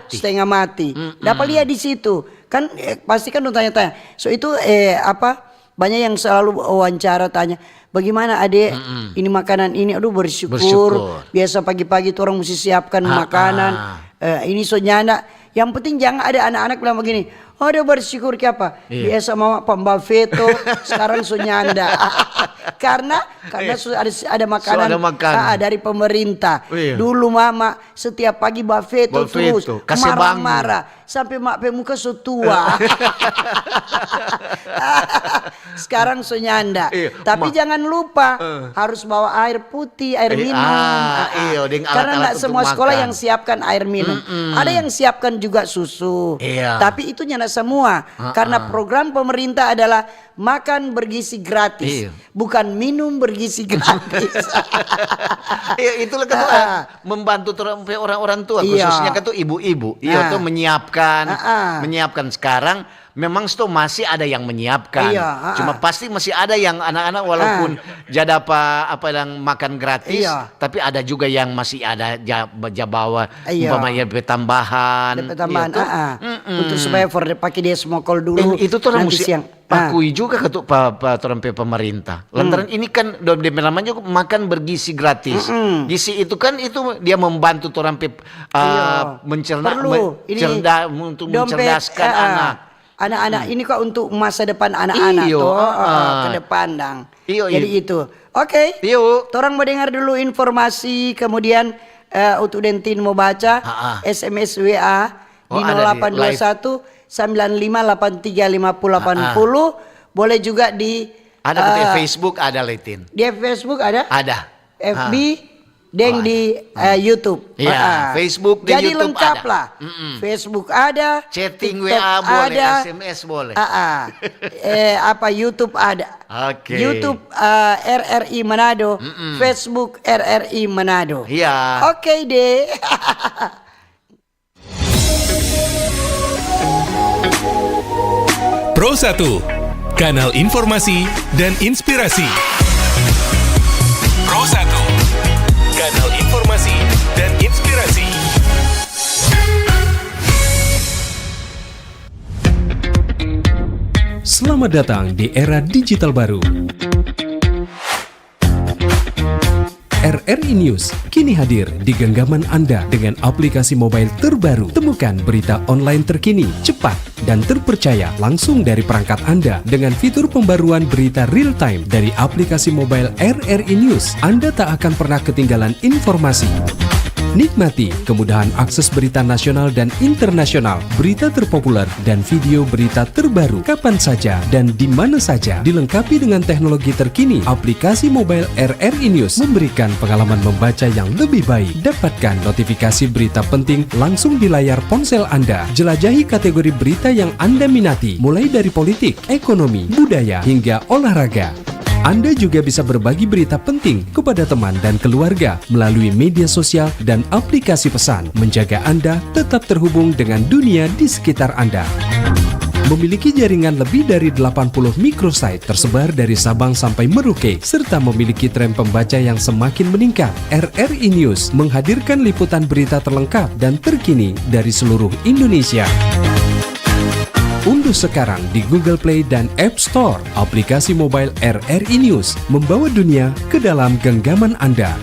setengah mati. Dapat lihat di situ. Kan pasti kan tanya-tanya. So itu banyak yang selalu wawancara tanya, bagaimana adek ini makanan ini, aduh bersyukur. Biasa pagi-pagi tuh orang mesti siapkan makanan. Ini sonyana. Yang penting jangan ada anak-anak bilang begini, ada bersyukur ke apa? Biasa mama pembaveto, sekarang sonyanda. karena ada makanan, dari pemerintah. Dulu mama setiap pagi baveto terus marah-marah sampai mak pemuka tua. Sekarang sonyanda. Tapi jangan lupa harus bawa air putih, air minum. Karena tidak semua sekolah yang siapkan air minum. Ada yang siapkan juga susu. Tapi itu nyana semua. Karena program pemerintah adalah makan bergizi gratis, bukan minum bergizi gratis. Itulah kan membantu orang-orang tua, khususnya kan ibu-ibu. Iya tuh menyiapkan sekarang. Memang itu masih ada yang menyiapkan, cuma pasti masih ada yang anak-anak walaupun jada apa yang makan gratis, tapi ada juga yang masih ada jabawa umpamanya tambahan, untuk supaya pakai dia smokol dulu. Itu tuh nanti mesti siang. Akui juga ketuk pemerintah. Lantaran ini kan namanya makan bergizi gratis. Gizi itu kan itu dia membantu orang mencerna, untuk mencerdaskan anak. Anak-anak ini kok untuk masa depan anak-anak ke depan dang. Jadi itu. Oke. Torang mau dengar dulu informasi, kemudian untuk Dentin mau baca SMS WA di 0821 9583 5080. Boleh juga di Facebook ada Letin. Di Facebook ada? Ada. FB Deng di YouTube. Facebook dan jadi YouTube lengkap ada. lah. Facebook ada, chatting TikTok WA boleh, ada, SMS boleh. YouTube ada. YouTube RRI Manado, Facebook RRI Manado. Oke deh. Pro 1, kanal informasi dan inspirasi. Pro 1, kanal informasi dan inspirasi. Selamat datang di era digital baru. RRI News kini hadir di genggaman Anda dengan aplikasi mobile terbaru. Temukan berita online terkini, cepat, dan terpercaya langsung dari perangkat Anda dengan fitur pembaruan berita real time dari aplikasi mobile RRI News. Anda tak akan pernah ketinggalan informasi. Nikmati kemudahan akses berita nasional dan internasional, berita terpopuler, dan video berita terbaru kapan saja dan di mana saja. Dilengkapi dengan teknologi terkini, aplikasi mobile RRI News memberikan pengalaman membaca yang lebih baik. Dapatkan notifikasi berita penting langsung di layar ponsel Anda. Jelajahi kategori berita yang Anda minati, mulai dari politik, ekonomi, budaya, hingga olahraga. Anda juga bisa berbagi berita penting kepada teman dan keluarga melalui media sosial dan aplikasi pesan, menjaga Anda tetap terhubung dengan dunia di sekitar Anda. Memiliki jaringan lebih dari 80 microsite tersebar dari Sabang sampai Merauke, serta memiliki tren pembaca yang semakin meningkat. RRI News menghadirkan liputan berita terlengkap dan terkini dari seluruh Indonesia. Unduh sekarang di Google Play dan App Store aplikasi mobile RRI News, membawa dunia ke dalam genggaman Anda.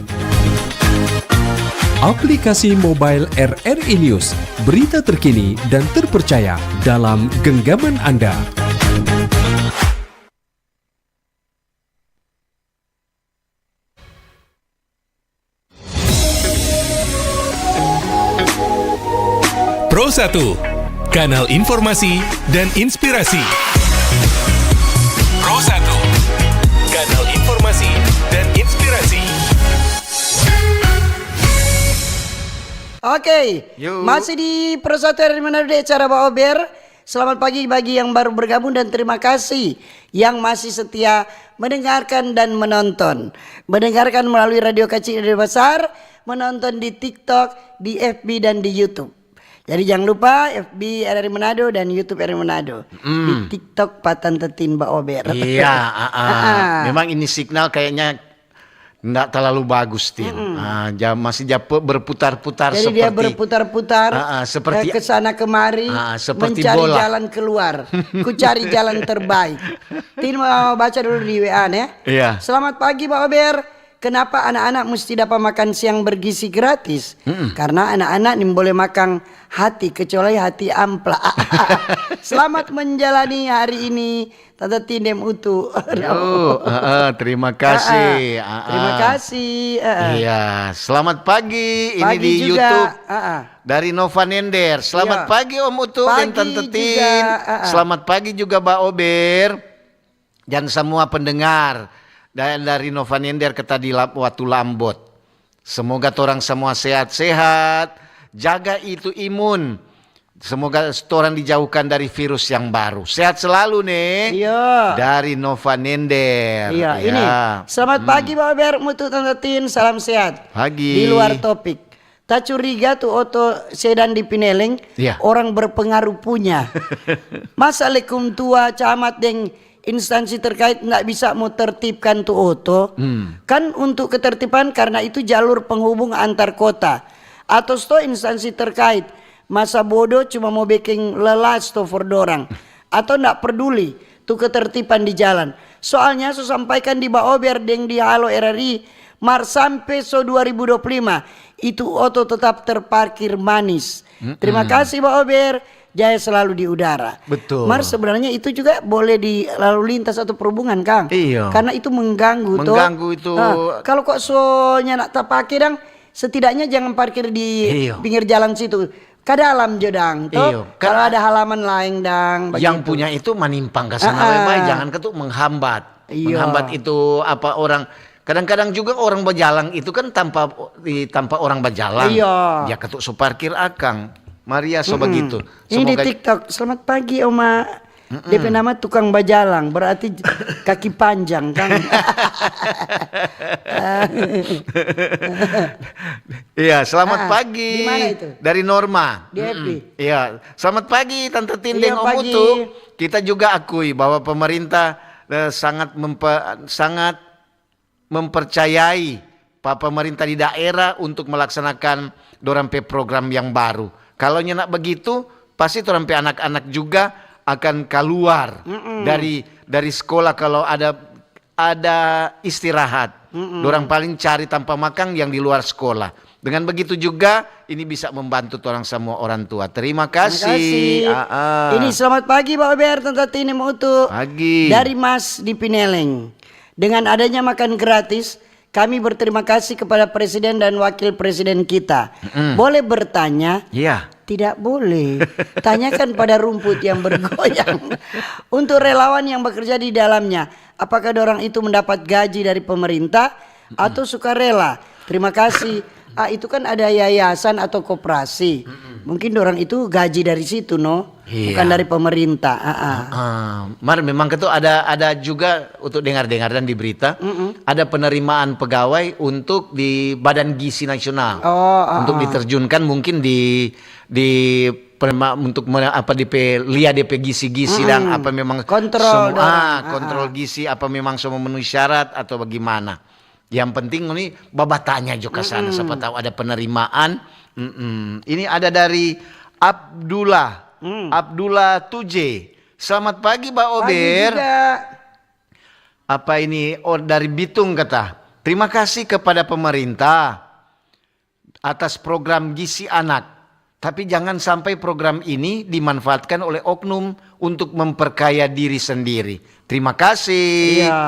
Aplikasi mobile RRI News, berita terkini dan terpercaya dalam genggaman Anda. Pro 1, kanal informasi dan inspirasi. Pro 1, kanal informasi dan inspirasi. Oke, Yuk. masih di Pro 1 RRI Manado di acara Pak Ober. Selamat pagi bagi yang baru bergabung dan terima kasih yang masih setia mendengarkan dan menonton. Mendengarkan melalui radio kecil dan besar, menonton di TikTok, di FB dan di YouTube. Jadi jangan lupa FB RRI Manado dan YouTube RRI Manado. Di TikTok Patan Tetin Mbak Ober. Iya, memang ini signal kayaknya enggak terlalu bagus, Tin. Masih berputar-putar Jadi seperti dia berputar-putar seperti ke sana kemari seperti mencari bola. jalan keluar. Ku cari jalan terbaik. Tin mau baca dulu di WA ya. Iya. Selamat pagi Pak Ober. Kenapa anak-anak mesti dapat makan siang bergizi gratis? Karena anak-anak ini boleh makan hati kecuali hati ampla. Selamat menjalani hari ini, Tante Tindem Utu. Terima kasih. Terima kasih. Iya, selamat pagi. Ini Pagi di juga. YouTube dari Nova Nender. Selamat Iya. pagi Om Utu dan Pagi Tante juga. Tin. Selamat pagi juga Mbak Ober dan semua pendengar. Dan dari Nova Nender ke tadi Watu Lambot. Semoga orang semua sehat-sehat, jaga itu imun. Semoga orang dijauhkan dari virus yang baru. Sehat selalu nih. Iya. Dari Nova Nender. Iya, ini. Selamat pagi Pak Ober, Mutu Tante Tin, salam sehat. Pagi. Di luar topik. Tak curiga tuh oto sedan di Pineleng, Iya. orang berpengaruh punya. Masa lekum tua camat deng instansi terkait nggak bisa mau tertibkan tuh oto. Kan untuk ketertiban karena itu jalur penghubung antar kota. Atau sto instansi terkait masa bodoh cuma mau bikin lelas tuh for dorang. Atau nggak peduli tuh ketertiban di jalan. Soalnya saya sampaikan di Baober deng di Halo RRI Mar sampai 2025 itu oto tetap terparkir manis. Terima kasih Baober. Jaya selalu di udara. Betul. Mar sebenarnya itu juga boleh di lalu lintas atau perhubungan Kang. Iya. Karena itu mengganggu toh. Mengganggu itu. Kalau kok sonya nak tak pakai dang, setidaknya jangan parkir di Iya. pinggir jalan situ. Kadalam jodang toh. Iya. Kalau ada halaman lain dang. Yang begitu. punya itu manimpang ke sana lebai, jangan ketuk menghambat. Iya. Menghambat itu apa orang kadang-kadang juga orang berjalan itu kan tanpa orang berjalan. Iya. Ya ketuk so parkir akang. Maria so begitu. Ini di TikTok. Selamat pagi Oma. DP nama tukang bajalang, berarti kaki panjang Kang. Iya, selamat pagi. Di mana itu? Dari Norma. Di FB. Iya, selamat pagi Tante Tindeng Iya, Om pagi. Utu. Kita juga akui bahwa pemerintah sangat mempercayai Pak pemerintah di daerah untuk melaksanakan dorang pe program yang baru. Kalau nak begitu, pasti dorang pe anak-anak juga akan keluar dari sekolah kalau ada istirahat. Dorang paling cari tanpa makan yang di luar sekolah. Dengan begitu juga ini bisa membantu orang semua orang tua. Terima kasih. Ini selamat pagi Pak Ober, Tante Tini Mutu. Pagi. Dari Mas di Pineleng. Dengan adanya makan gratis, kami berterima kasih kepada Presiden dan Wakil Presiden kita. Boleh bertanya? Iya. Tidak boleh. Tanyakan pada rumput yang bergoyang. Untuk relawan yang bekerja di dalamnya, apakah orang itu mendapat gaji dari pemerintah atau sukarela? Terima kasih. Itu kan ada yayasan atau koperasi. Mungkin orang itu gaji dari situ, no? Iya. Bukan dari pemerintah. Mar memang itu ada juga untuk dengar-dengar dan di berita ada penerimaan pegawai untuk di Badan Gizi Nasional untuk diterjunkan mungkin untuk lihat DP gizi-gizi dan apa memang kontrol kontrol gizi apa memang semua memenuhi syarat atau bagaimana. Yang penting ini babatanya juga sana siapa tahu ada penerimaan. Ini ada dari Abdullah Tuje. Selamat pagi Mbak Pagi Ober. juga. Apa ini? Oh, dari Bitung kata. Terima kasih kepada pemerintah atas program gizi anak. Tapi jangan sampai program ini dimanfaatkan oleh oknum untuk memperkaya diri sendiri. Terima kasih. Iya.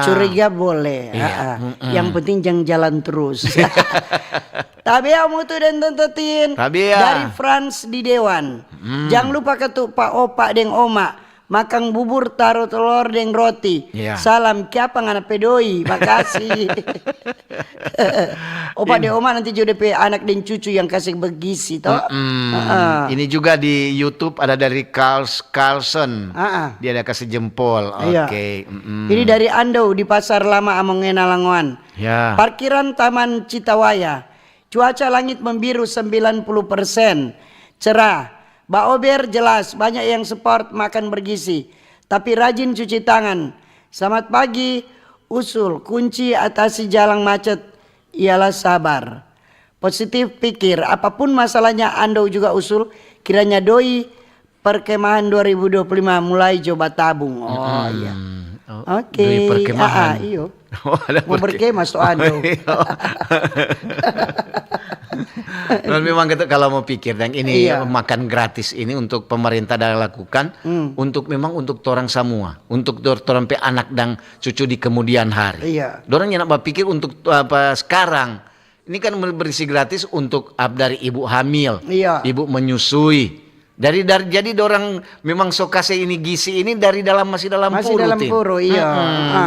Curiga boleh. Iya. Yang penting jangan jalan terus. Tabea Mutu dan Tante Tin. Tabea. Dari France di Dewan. Jangan lupa ketuk Pak Opa deng Oma. Makan bubur taruh telur deng roti. Iya. Salam kiapa ngana pedoi. Makasih. Opa deng Oma nanti juga pe anak dan cucu yang kasih bergizi toh. Ini juga di YouTube ada dari Carlson. Dia ada kasih jempol. Iya. Oke. Ini dari Ando di Pasar Lama Amongena Langoan. Ya. Parkiran Taman Citawaya. Cuaca langit membiru 90%. Cerah. Mbak Ober jelas banyak yang support makan bergizi. Tapi rajin cuci tangan. Selamat pagi. Usul kunci atasi jalan macet ialah sabar. Positif pikir. Apapun masalahnya Ando juga usul. Kiranya doi perkemahan 2025 mulai coba tabung. Oh iya. Oke. Doi perkemahan. Iyo. Oh, ada Mau berkemah tuh Ando. Dan memang gitu, kalau mau pikir dan ini Iya. makan gratis ini untuk pemerintah dah lakukan untuk memang untuk orang semua, untuk orang pe anak dan cucu di kemudian hari. Iya. Dorang yang nak pikir untuk apa sekarang. Ini kan berisi gratis untuk dari ibu hamil, Iya. ibu menyusui. Jadi dorang memang sokase ini gizi ini dari masih dalam Masih puru. dalam Tin. puru, iya.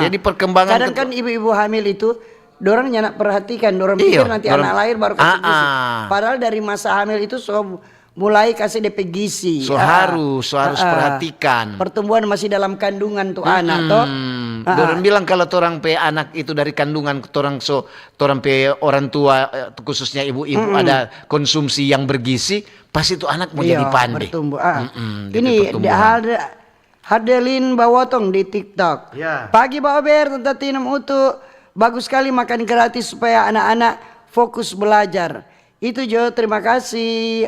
Jadi perkembangan Kadang kan ibu-ibu hamil itu dorang nyanak perhatikan, dorang pikir Iya, nanti dorang- anak lahir baru kasih gizi. Ah. Padahal dari masa hamil itu mulai kasih DP gizi. harus perhatikan. Pertumbuhan masih dalam kandungan tuh anak toh. Dorang bilang kalau orang pe anak itu dari kandungan orang pe orang tua khususnya ibu-ibu ada konsumsi yang bergizi, pasti itu anak mau jadi pandai. Bertumbuh. jadi Ini pertumbuhan. Hadelin Bawotong di TikTok. Ya. Pagi Pak Ober, Tante Tinem Utu. Bagus sekali makan gratis supaya anak-anak fokus belajar. Itu Jo, terima kasih.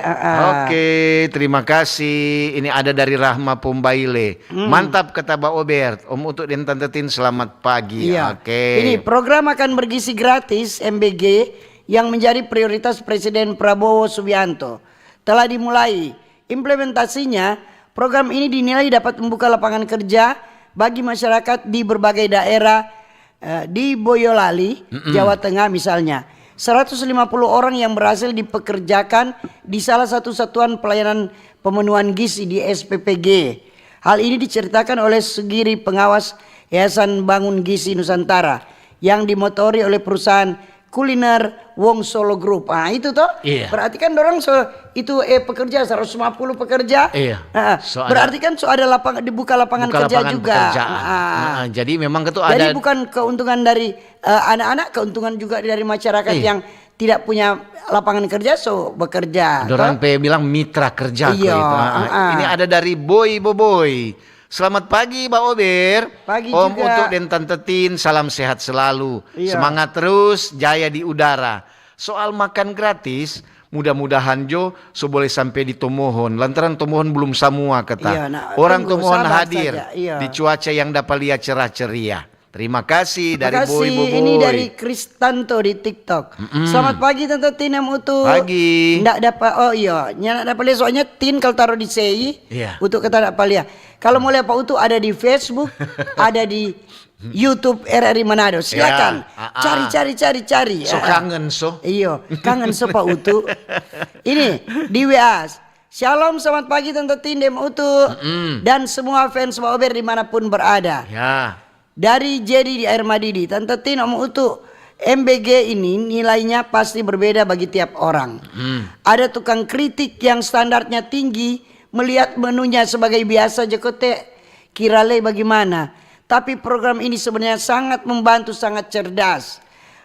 Oke, terima kasih. Ini ada dari Rahma Pombaile. Mantap kata Mbak Obert. Om Utuk dan Tante Tin selamat pagi. Iya. Oke. Ini program makan bergizi gratis MBG yang menjadi prioritas Presiden Prabowo Subianto telah dimulai. Implementasinya, program ini dinilai dapat membuka lapangan kerja bagi masyarakat di berbagai daerah di Boyolali, Jawa Tengah misalnya. 150 orang yang berhasil dipekerjakan di salah satu satuan pelayanan pemenuhan gizi di SPPG. Hal ini diceritakan oleh Sugiri pengawas Yayasan Bangun Gizi Nusantara yang dimotori oleh perusahaan kuliner Wong Solo Group. Ah itu toh. Iya. Berarti kan orang itu pekerja 150 pekerja. Iya. Berarti kan ada dibuka lapangan kerja juga. Jadi memang itu Jadi ada. bukan keuntungan dari anak-anak, keuntungan juga dari masyarakat yang tidak punya lapangan kerja bekerja. Dorang pe bilang mitra kerja. Iya, Ini ada dari Boy Boboy. Selamat pagi Mbak Ober. Pagi Om juga. Utuk dan Tante Tin, salam sehat selalu. Iya. Semangat terus, jaya di udara. Soal makan gratis, mudah-mudahan Jo boleh sampai di Tomohon. Lantaran Tomohon belum semua kata. Iya, nah, Orang tunggu, Tomohon sabar hadir saja, iya. di cuaca yang dapat lihat cerah ceria. Terima kasih dari Terima Boy kasih. Boboy. Ini dari Kristanto di TikTok. Selamat pagi Tante Tin yang utuh. Pagi. Nggak dapat, oh iya, nggak dapat lihat soalnya Tin kalau taruh di CI, Iya. Utuh kata dapat lihat. Kalau mau lihat Pak Utuh ada di Facebook, ada di YouTube RRI Manado. Silakan cari. So kangen so. Iyo, kangen so Pak Utuh. Ini di WA. Shalom, selamat pagi Tante Tin Dem Utuh dan semua fans Pak Ober dimanapun berada. Ya. Dari Jadi di Air Madidi, Tante Tin Om Utu, MBG ini nilainya pasti berbeda bagi tiap orang. Ada tukang kritik yang standarnya tinggi, melihat menunya sebagai biasa jekote, kirale bagaimana. Tapi program ini sebenarnya sangat membantu, sangat cerdas.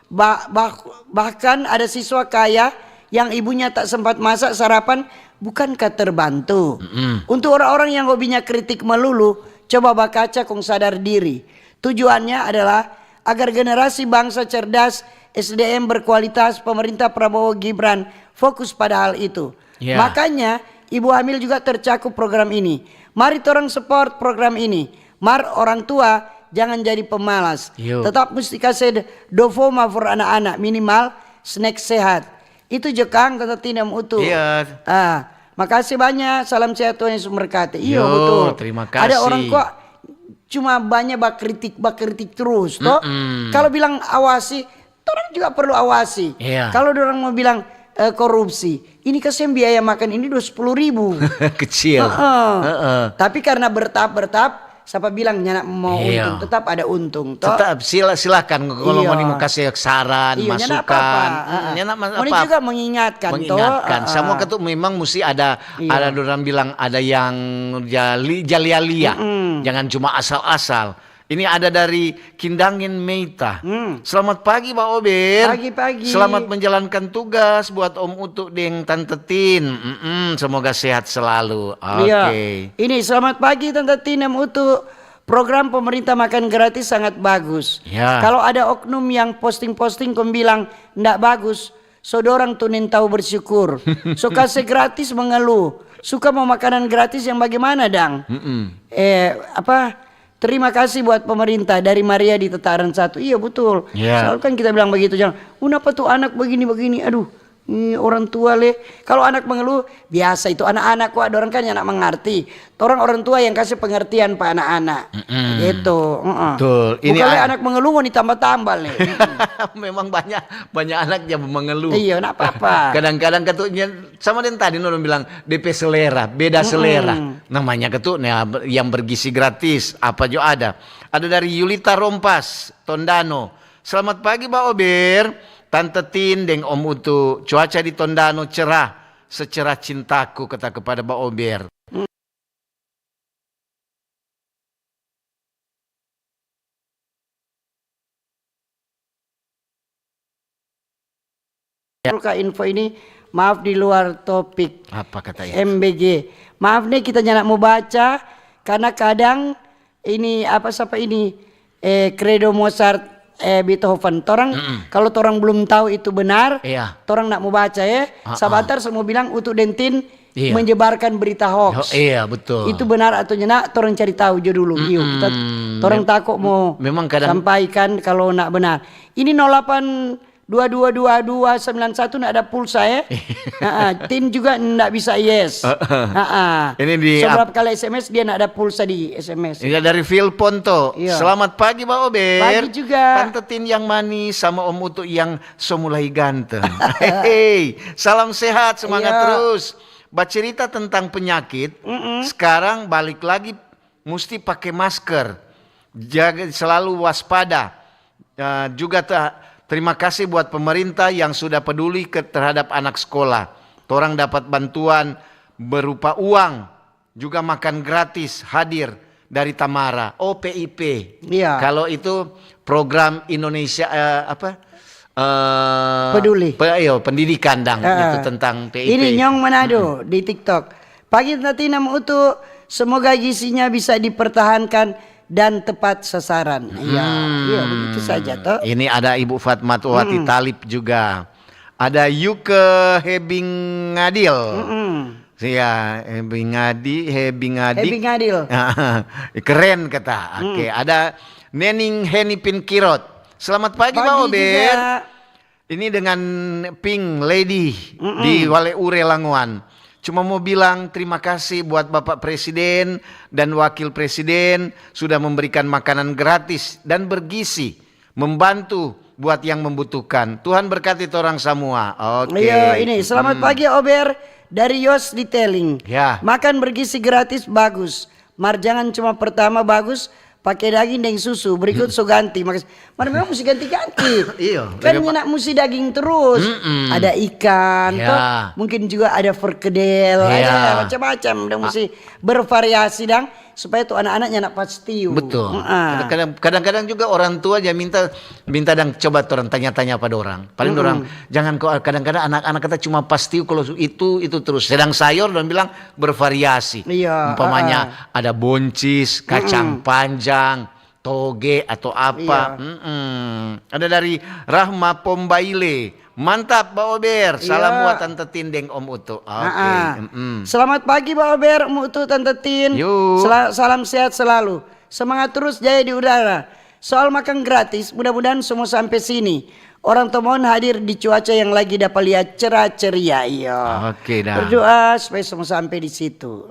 Bahkan ada siswa kaya yang ibunya tak sempat masak sarapan, bukankah terbantu? Untuk orang-orang yang hobinya kritik melulu, coba bakaca kong sadar diri. Tujuannya adalah agar generasi bangsa cerdas, SDM berkualitas, pemerintah Prabowo Gibran fokus pada hal itu. Ya. Makanya ibu hamil juga tercakup program ini. Mari torang support program ini. Orang tua jangan jadi pemalas. Yo. Tetap mesti kasih dovoma for anak-anak, minimal snack sehat. Itu jekang tetap tidak utuh. Iya. Makasih banyak. Salam sehat Tuhan Yesus memberkati. Iya Yo, betul. terima kasih. Ada orang kok cuma banyak bak kritik terus toh. Kalau bilang awasi, orang juga perlu awasi. Iya. Kalau orang mau bilang korupsi, ini kasihan biaya makan ini 10.000. Kecil. Tapi karena bertahap, siapa bilang nyanak mau Iya. untung, tetap ada untung toh. Tetap silakan kalau Iya. mau kasih saran, Iya, nyanak masukan. apa-apa. Nyanak Ini juga mengingatkan toh. Semua ketuk memang mesti ada Iya. orang bilang ada yang jalialia. Jangan cuma asal-asal. Ini ada dari Kindangin Meita. Selamat pagi Pak Ober. Pagi-pagi. Selamat menjalankan tugas buat Om Utuk deng Tante Tin. Semoga sehat selalu. Oke. Iya. Ini selamat pagi Tante Tinem Utu. Program pemerintah makan gratis sangat bagus. Ya. Kalau ada oknum yang posting-posting kau bilang ndak bagus, sodorang tunin tahu bersyukur. So kasih gratis mengeluh. Suka mau makanan gratis yang bagaimana dang? Terima kasih buat pemerintah dari Maria di Tataran 1. Iya betul. Ya. Selalu kan kita bilang begitu, jangan. Kenapa tuh anak begini-begini? Aduh. Ini orang tua kalau anak mengeluh biasa, itu anak-anak kok, orang kan anak mengerti. Orang tua yang kasih pengertian pak anak-anak gitu. Betul. Ini anak mengeluh mau ditambah-tambah Memang banyak anak yang mengeluh. Iya, enggak apa-apa. Kadang-kadang ketuknya sama dan tadi orang bilang DP selera, beda selera. Namanya ketuknya yang bergizi gratis, apa juga ada. Ada dari Yulita Rompas, Tondano. Selamat pagi Pak Ober. Tante Tin deng Om Utu, cuaca di Tondano cerah, secerah cintaku kata kepada Mbak Ober. Info ini maaf di luar topik. Apa katanya? MBG. Maaf nih kita nyanak mau baca karena kadang ini Credo Mozart Beethoven. Kalau torang belum tahu itu benar, torang nak mau baca ya. Sabatar semua bilang Utu Dentin menyebarkan berita hoax. Iya betul. Itu benar atau nyenak, torang cari tahu aja dulu. Kita torang takut mau memang kadang sampaikan kalau nak benar. Ini 08222291 nak ada pulsa ya. Tin juga nak bisa yes. Ini di sebab kali SMS dia nak ada pulsa di SMS. Ini dari Phil Ponto. Iya. Selamat pagi Mbak Ober. Pagi juga. Tante Tin yang manis sama Om Utuk yang mulai ganteng. Hey, salam sehat, semangat terus. Bercerita tentang penyakit. Sekarang balik lagi mesti pakai masker. Jaga selalu waspada. Terima kasih buat pemerintah yang sudah peduli terhadap anak sekolah. Torang dapat bantuan berupa uang, juga makan gratis hadir dari Tamara. PIP. Iya. Kalau itu program Indonesia peduli. Pendidikan itu tentang PIP. Ini Nyong Manado di TikTok. Pagi nanti nama Utu, semoga gizinya bisa dipertahankan dan tepat sasaran. Iya, begitu saja toh. Ini ada Ibu Fatmawati Talib juga. Ada Yuke Hebing Ngadil. Ya, Hebing Ngadil. Keren kata. Oke, ada Nening Henipin Kirot. Selamat pagi Pak Ober. Ini dengan Pink Lady di Waleure Languan. Cuma mau bilang terima kasih buat Bapak Presiden dan Wakil Presiden sudah memberikan makanan gratis dan bergizi, membantu buat yang membutuhkan. Tuhan berkati orang semua. Oke. Iya, ini selamat pagi Ober dari Yos Detailing. Ya. Makan bergizi gratis bagus. Jangan cuma pertama bagus, pakai daging dan susu, berikut so ganti. Mana memang mesti ganti-ganti. Iya. Kan nak mesti daging terus. Ada ikan, toh, mungkin juga ada perkedel, ada macam-macam. Dan mesti bervariasi dang supaya tuh anak-anaknya nak pasti. Betul. Kadang-kadang juga orang tua aja minta dan coba orang tanya-tanya pada orang. Paling orang jangan kok kadang-kadang anak-anak kita cuma pasti kalau itu terus. Sedang sayur dan bilang bervariasi. Iya. Umpamanya ada boncis, kacang panjang, toge atau apa. Ada dari Rahma Pombaile. Mantap, Pak Ober. Salam Iya. buat Tante Tin deng Om Utu. Oke. Selamat pagi Pak Ober, Mutu Tante Tin. Yuk. Salam sehat selalu. Semangat terus jaya di udara. Soal makan gratis, mudah-mudahan semua sampai sini. Orang Tomohon hadir di cuaca yang lagi dapat lihat cerah ceria. Iya. Oke dah. Berdoa supaya semua sampai di situ.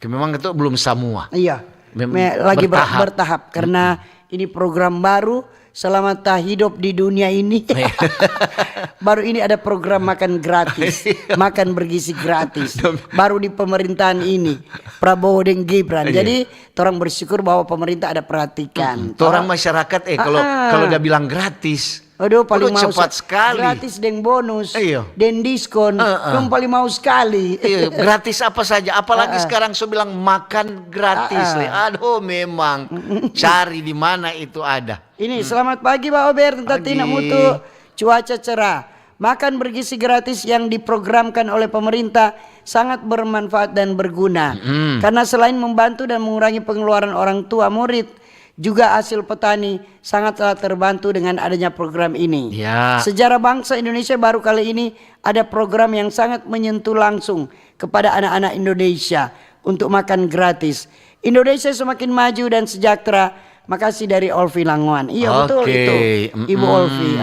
Memang itu belum semua. Iya. Mem- Lagi bertahap. bertahap karena ini program baru. Selama tak hidup di dunia ini, baru ini ada program makan gratis, makan bergizi gratis. Baru di pemerintahan ini, Prabowo dan Gibran. Jadi, orang bersyukur bahwa pemerintah ada perhatikan. Orang masyarakat kalau dia bilang gratis, Aduh, paling mau cepat sekali. gratis dan bonus, Iya. dan diskon, yang paling mau sekali. Iya, gratis apa saja. Apalagi sekarang saya bilang makan gratis. Aduh, memang cari di mana itu ada. Ini selamat pagi Pak Ober, Tante Tina Mutu. Cuaca cerah. Makan bergizi gratis yang diprogramkan oleh pemerintah sangat bermanfaat dan berguna. Karena selain membantu dan mengurangi pengeluaran orang tua murid, juga hasil petani sangatlah terbantu dengan adanya program ini. Ya. Sejarah bangsa Indonesia baru kali ini ada program yang sangat menyentuh langsung kepada anak-anak Indonesia untuk makan gratis. Indonesia semakin maju dan sejahtera. Makasih dari Olvi Langwan. Iya betul itu, Ibu Olvi.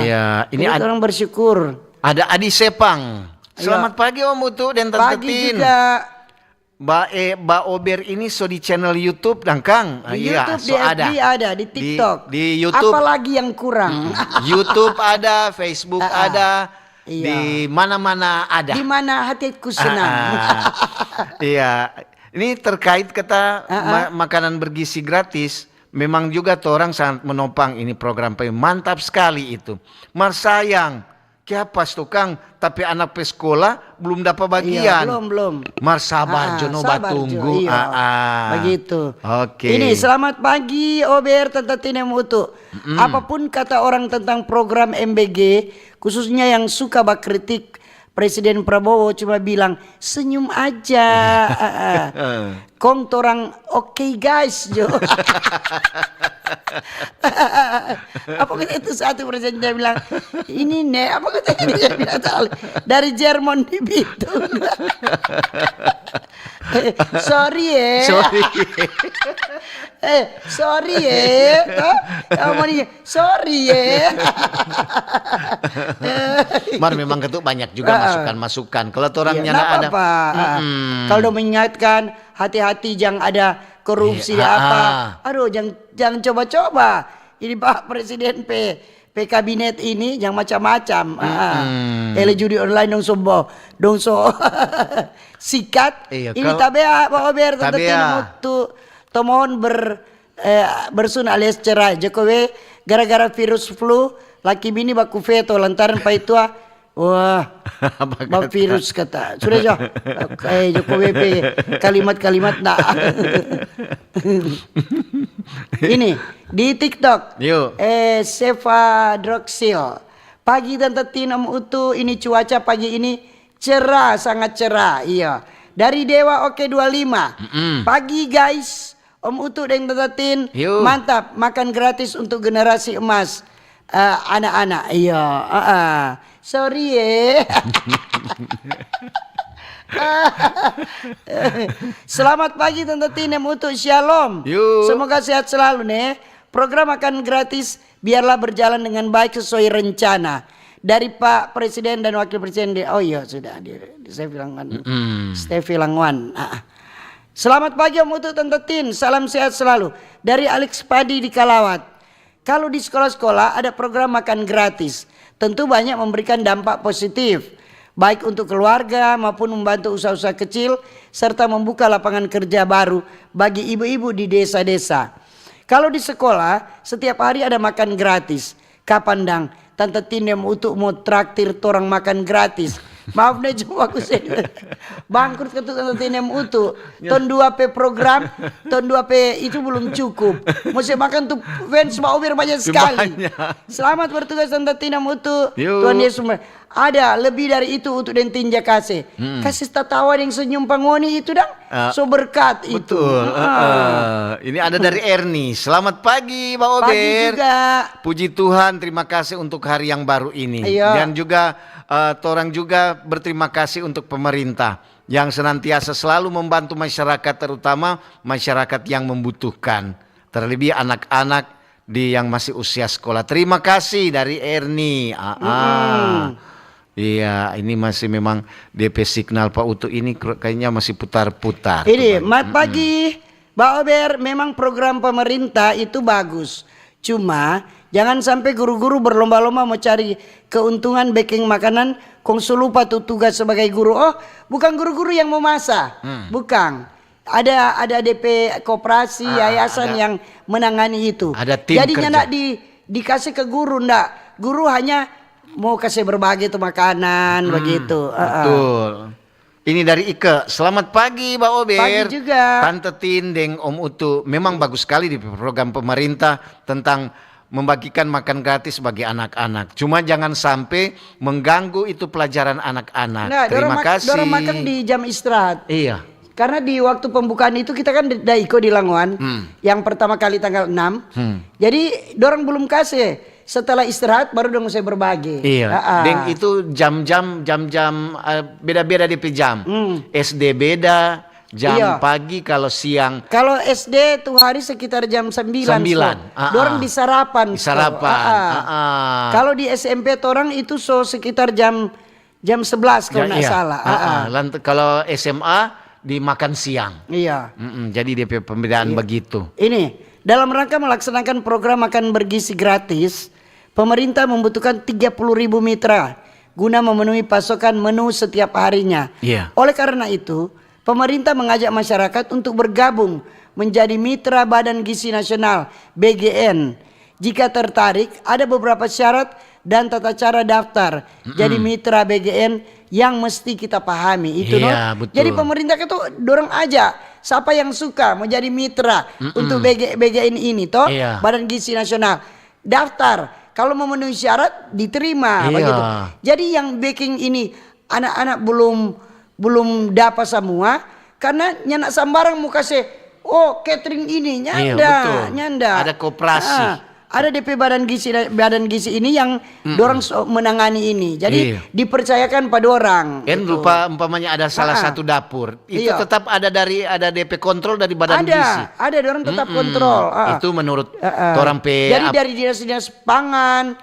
Iya, ini Jadi orang bersyukur. ada Adi Sepang. Selamat pagi Om Utu dan Tante Pagi Tin. juga Mbak Ober ini so di channel YouTube dan Kang. di YouTube, di FB ada, di TikTok. Di YouTube. Apalagi yang kurang? YouTube ada, Facebook ada, Iya. di mana-mana ada. Di mana hatiku senang. Iya, ini terkait kata makanan bergizi gratis. Memang juga tuh orang sangat menopang ini program mantap sekali itu. Mar sayang, kiapas tukang tapi anak sekolah belum dapat bagian. Iya, belum. Mar sabar jono Sabar, batunggu. Jo, iya. Begitu. Oke. Ini selamat pagi Ober Tante Tina Mutu. Apapun kata orang tentang program MBG, khususnya yang suka bakritik Presiden Prabowo, cuma bilang senyum aja. Kong torang oke guys Jo. Apa kata itu satu presiden dia bilang ini apa kata dia bilang dari Jerman di Bitung. Sorry sorry sorry Mar memang ketuk banyak juga masukan-masukan. Kalau orang Iya, nyana nggak ada. apa-apa. Kalau udah mengingatkan hati-hati jangan ada korupsi apa. Aduh jangan coba-coba. Ini Pak Presiden P kabinet ini jangan macam-macam. Ele judi online dong so sikat. Iya, Ini kalau- tabea Pak Ober Tabea. Tante Mutu tomohon bersun alias cerai. Jokowi gara-gara virus flu laki bini baku veto lantaran paitua. Wah, bab virus kata. Sudah jo. Jokowi kalimat-kalimat nak. Ini di TikTok. Yuk. Seva Droxil. Pagi Tante Tina Utu, ini cuaca pagi ini cerah, sangat cerah. Iya. Dari Dewa Oke 25. Pagi guys. Om Utu dan Tante Tin. Yuk. Mantap, makan gratis untuk generasi emas. Anak-anak. Iya, sorry Selamat pagi Tante Tinem untuk Shalom. Yuk. Semoga sehat selalu nih. Program akan gratis biarlah berjalan dengan baik sesuai rencana dari Pak Presiden dan Wakil Presiden. Oh iya sudah Stevi Langwan. Stevi Langwan. Selamat pagi Om Utu Tante Tin. Salam sehat selalu dari Alex Padi di Kalawat. Kalau di sekolah-sekolah ada program makan gratis, tentu banyak memberikan dampak positif, baik untuk keluarga maupun membantu usaha-usaha kecil, serta membuka lapangan kerja baru bagi ibu-ibu di desa-desa. Kalau di sekolah, setiap hari ada makan gratis. Kapan dang Tante Tinem untuk mau traktir torang makan gratis? Maaf deh cuma aku sih bangkrut ke Tante Tinem Utu. Ton 2P program, ton 2P itu belum cukup. Mesti makan tuh fans Pak Ober banyak sekali. Banyak. Selamat bertugas Tante Tinem Utu. Yuk. Tuhan Yesus ada lebih dari itu untuk den tinja kasih. Kasih tatawa yang senyum pangoni itu dang. So berkat itu. Betul. Ini ada dari Erni. Selamat pagi, Mbak Ober. Pagi juga. Puji Tuhan, terima kasih untuk hari yang baru ini. Iya. Dan juga torang juga berterima kasih untuk pemerintah yang senantiasa selalu membantu masyarakat, terutama masyarakat yang membutuhkan. Terlebih anak-anak yang masih usia sekolah. Terima kasih dari Erni. Iya, ini masih memang DP signal Pak Utu ini kayaknya masih putar-putar. Ini, mat pagi, Mbak Ober, memang program pemerintah itu bagus. Cuma jangan sampai guru-guru berlomba-lomba mau cari keuntungan baking makanan, kong lupa tuh tugas sebagai guru. Oh, bukan guru-guru yang mau masak, bukan. Ada DP koperasi, yayasan yang menangani itu. Ada tim Jadinya kerja. nak dikasih ke guru, ndak. Guru hanya mau kasih berbagi tuh makanan begitu. Betul. Ini dari Ike. Selamat pagi, Mbak Ober. Pagi juga. Tante Tindeng, Om Utu. Memang bagus sekali di program pemerintah tentang membagikan makan gratis bagi anak-anak. Cuma jangan sampai mengganggu itu pelajaran anak-anak. Nah, Terima kasih. dorang makan di jam istirahat. Iya. Karena di waktu pembukaan itu kita kan daiko di Langoan. Yang pertama kali tanggal 6. Jadi dorang belum kasih. Setelah istirahat baru dong saya berbagi. Iya. Dan itu jam-jam beda-beda di jam. SD beda, jam pagi kalau siang. Kalau SD tuh hari sekitar jam 9. Dorang di sarapan. Di sarapan. Kalau di SMP orang itu sekitar jam 11 kalau nggak salah. Kalau SMA dimakan siang. Iya. Jadi dia pembedaan begitu. Ini dalam rangka melaksanakan program makan bergizi gratis, pemerintah membutuhkan 30.000 mitra guna memenuhi pasokan menu setiap harinya. Iya. Oleh karena itu, pemerintah mengajak masyarakat untuk bergabung menjadi mitra Badan Gizi Nasional (BGN). Jika tertarik, ada beberapa syarat dan tata cara daftar jadi mitra BGN yang mesti kita pahami itu. Iya, betul. Jadi pemerintah itu dorong aja siapa yang suka menjadi mitra untuk BGN ini toh, Iya. Badan Gizi Nasional. Daftar. Kalau memenuhi syarat diterima Iya. begitu. Jadi yang baking ini anak-anak belum dapat semua karena nyanak sambarang mau kasih catering ini Iya, nyanda, betul. nyanda. Ada koperasi. Ada DP Badan Gizi ini yang dorang menangani ini. Jadi Iya. dipercayakan pada orang. Kan gitu. lupa umpamanya ada salah satu dapur. Itu Iya. tetap ada DP kontrol dari Badan Gizi. Ada dorang tetap kontrol. Itu menurut orang Jadi dari dinas-dinas pangan,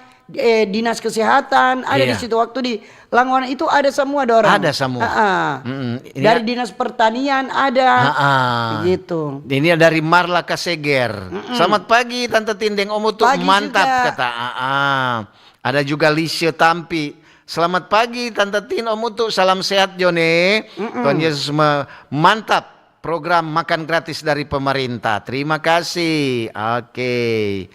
dinas kesehatan, ada di Iya. situ waktu di Langoan itu ada semua dorang. Ada semua. Ini Dari dinas pertanian ada. Gitu. Ini dari Marla Kaseger. Selamat pagi Tante Tindeng, Om Utu. Pagi Mantap juga. kata Ada juga Lisha Tampi. Selamat pagi Tante Tin, Om Utu. Salam sehat Jone. Tuhan Yesus mantap program makan gratis dari pemerintah. Terima kasih. Oke.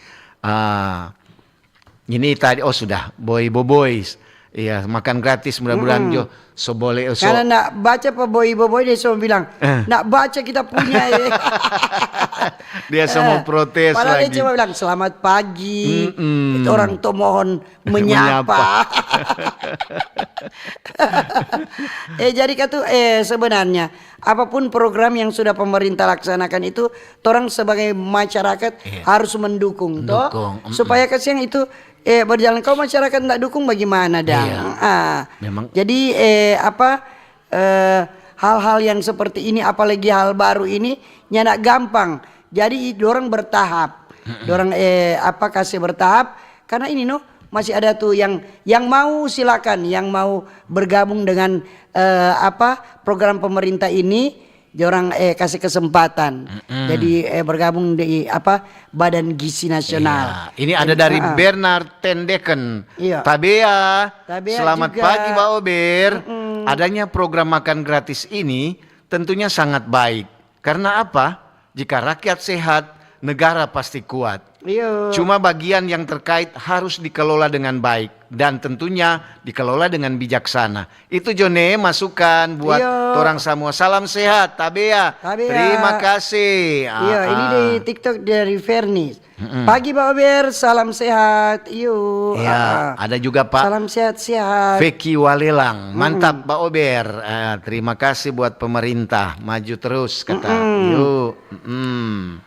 Ini tadi sudah boys. Iya, makan gratis mudah-mudahan Jo so boleh Karena nak baca Pak Boy dia semua bilang, nak baca kita punya ya. Dia semua protes Padahal lagi. dia cuma bilang selamat pagi. Orang tuh mohon menyapa. Jadi kata sebenarnya apapun program yang sudah pemerintah laksanakan itu, orang sebagai masyarakat harus mendukung toh, supaya kasihan itu berjalan. Kalau masyarakat tidak dukung bagaimana dah? Memang. Jadi hal-hal yang seperti ini, apalagi hal baru ini, nyanak gampang. Jadi dorang bertahap, dorang kasih bertahap. Karena ini masih ada tuh yang mau silakan, yang mau bergabung dengan program pemerintah ini. Orang kasih kesempatan, jadi bergabung di Badan Gizi Nasional. Iya. Ini ada dari Bernard Tendeken. Iya. Tabea, selamat juga. pagi Mbak Ober. Adanya program makan gratis ini tentunya sangat baik. Karena apa? Jika rakyat sehat, negara pasti kuat. Iya. Cuma bagian yang terkait harus dikelola dengan baik dan tentunya dikelola dengan bijaksana. Itu Jone masukan buat Iya. orang semua. Salam sehat, Tabea. Tabea. Terima kasih. Iya, ini di TikTok dari Fernis. Pagi Pak Ober, salam sehat. Yuk. Ya, ada juga Pak Salam sehat-sehat. Feki Walelang. Mantap Pak Ober. Terima kasih buat pemerintah. Maju terus kata. Yuk.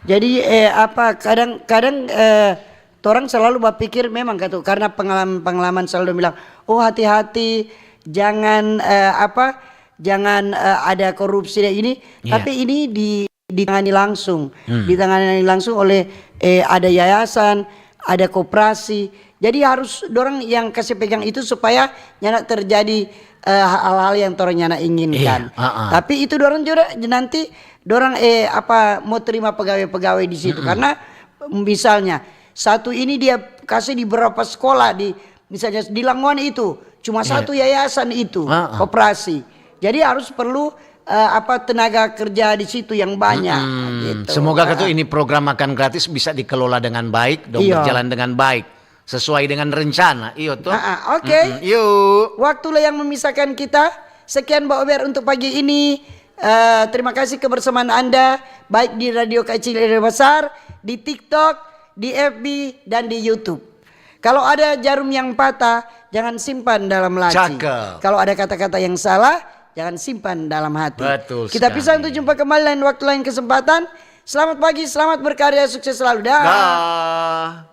Jadi kadang-kadang orang selalu berpikir memang kata karena pengalaman selalu bilang, oh hati-hati jangan jangan ada korupsi dan ini, tapi ini ditangani langsung oleh ada yayasan, ada koperasi. Jadi harus dorang yang kasih pegang itu supaya nyana terjadi hal-hal yang orang nyana inginkan. Tapi itu dorang juga nanti dorang mau terima pegawai-pegawai di situ karena misalnya satu ini dia kasih di beberapa sekolah misalnya di Langwan itu cuma satu yayasan itu koperasi. Jadi harus perlu tenaga kerja di situ yang banyak gitu. Semoga ini program makan gratis bisa dikelola dengan baik, berjalan dengan baik sesuai dengan rencana. Iyo tuh. Oke. Yuk. Waktulah yang memisahkan kita. Sekian Mbak Ober untuk pagi ini. Terima kasih kebersamaan Anda baik di Radio Kecil Radio Besar, di TikTok, di FB dan di YouTube. Kalau ada jarum yang patah, jangan simpan dalam laci. Cakep. Kalau ada kata-kata yang salah, jangan simpan dalam hati. Betul Kita sekali. pisah untuk jumpa kembali lain waktu lain kesempatan. Selamat pagi, selamat berkarya, sukses selalu. Dah. Dah.